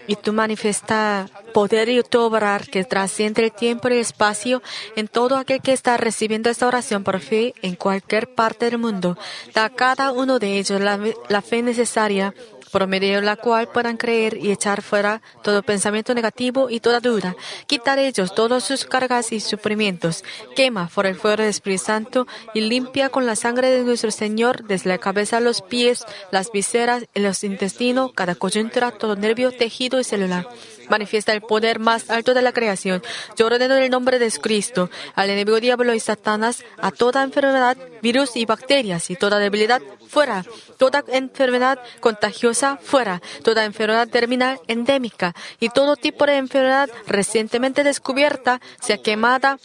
y tú manifiesta poder y tu obrar que trasciende el tiempo y el espacio en todo aquel que está recibiendo esta oración por fe en cualquier parte del mundo. Da a cada uno de ellos la fe necesaria por medio de la cual puedan creer y echar fuera todo pensamiento negativo y toda duda. Quita de ellos todas sus cargas y sufrimientos. Quema por el fuego del Espíritu Santo y limpia con la sangre de nuestro Señor desde la cabeza a los pies, las vísceras, los intestinos, cada coyuntura, todo nervio, tejido y celular. Manifiesta el poder más alto de la creación. Yo ordeno en el nombre de Cristo al enemigo diablo y Satanás, a toda enfermedad, virus y bacterias y toda debilidad, fuera. Toda enfermedad contagiosa, fuera. Toda enfermedad terminal, endémica y todo tipo de enfermedad recientemente descubierta, sea quemada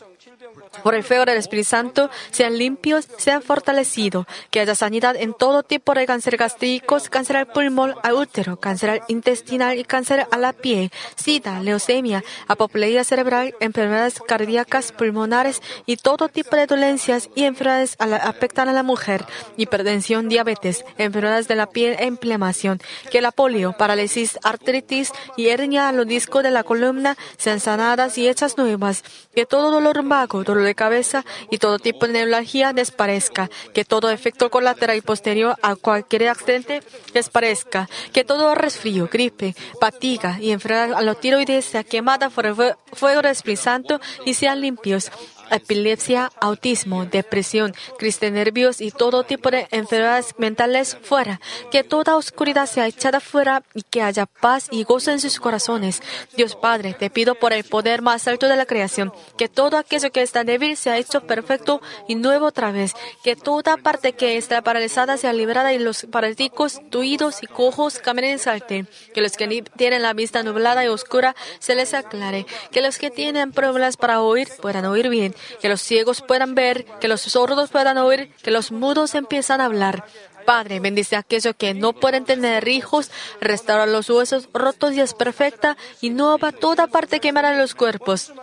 Por el fuego del Espíritu Santo, sean limpios, sean fortalecidos, que haya sanidad en todo tipo de cáncer gástricos, cáncer al pulmón, al útero, cáncer al intestinal y cáncer a la piel, sida, leucemia, apoplejía cerebral, enfermedades cardíacas, pulmonares y todo tipo de dolencias y enfermedades afectan a la mujer, hipertensión, diabetes, enfermedades de la piel e inflamación, que la polio, parálisis, artritis y hernia a los discos de la columna sean sanadas y hechas nuevas, que todo dolor vago, dolor de cabeza y todo tipo de neuralgia desaparezca, que todo efecto colateral y posterior a cualquier accidente desaparezca, que todo resfrío, gripe, fatiga y enfermedad a los tiroides sea quemada por el fuego del Espíritu Santo y sean limpios. Epilepsia, autismo, depresión, crisis de nervios y todo tipo de enfermedades mentales fuera. Que toda oscuridad sea echada fuera y que haya paz y gozo en sus corazones. Dios Padre, te pido por el poder más alto de la creación, que todo aquello que está débil sea hecho perfecto y nuevo otra vez. Que toda parte que está paralizada sea liberada y los paralíticos, tuidos y cojos caminen y salten. Que los que tienen la vista nublada y oscura se les aclare. Que los que tienen problemas para oír puedan oír bien. Que los ciegos puedan ver, que los sordos puedan oír, que los mudos empiezan a hablar. Padre, bendice a aquellos que no pueden tener hijos, restaura los huesos rotos y es perfecta, y no va toda parte quemada en los cuerpos.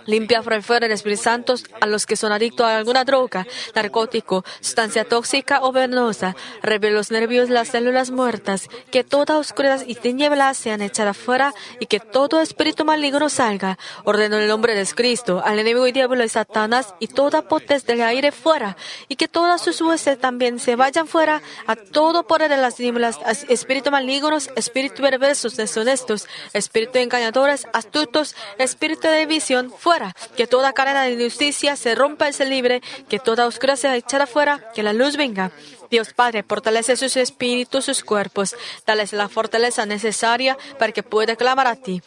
Limpia por el fuego del Espíritu Santo a los que son adictos a alguna droga, narcótico, sustancia tóxica o venenosa. Revela los nervios y las células muertas. Que toda oscuridad y tinieblas sean echadas fuera y que todo espíritu maligno salga. Ordeno en el nombre de Cristo al enemigo y diablo y Satanás y toda potestad del aire fuera. Y que todas sus huestes también se vayan fuera a todo poder de las tinieblas, espíritus malignos, espíritus perversos, deshonestos, espíritus engañadores, astutos, espíritu de visión fuera. Que toda cadena de injusticia se rompa y se libre, que toda oscuridad sea echada fuera, que la luz venga. Dios Padre, fortalece sus espíritus, sus cuerpos, dales la fortaleza necesaria para que puedan clamar a ti.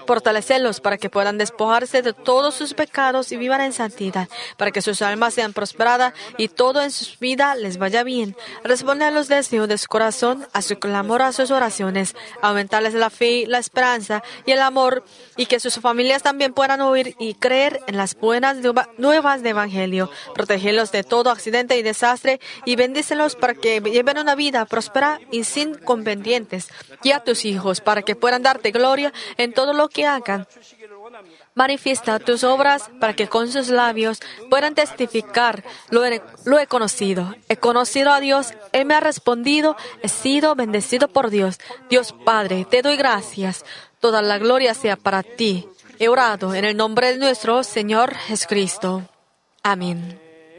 Fortalecerlos para que puedan despojarse de todos sus pecados y vivan en santidad, para que sus almas sean prosperadas y todo en sus vidas les vaya bien. Responde a los deseos de su corazón, a su clamor, a sus oraciones, aumentarles la fe, la esperanza y el amor, y que sus familias también puedan oír y creer en las buenas nuevas de Evangelio. Protegerlos de todo accidente y desastre y bendícelos para que lleven una vida próspera y sin inconvenientes. Y a tus hijos para que puedan darte gloria en todo lo que hagan. Manifiesta tus obras para que con sus labios puedan testificar, lo he conocido. He conocido a Dios, Él me ha respondido, he sido bendecido por Dios. Dios Padre, te doy gracias. Toda la gloria sea para ti. He orado en el nombre de nuestro Señor Jesucristo. Amén.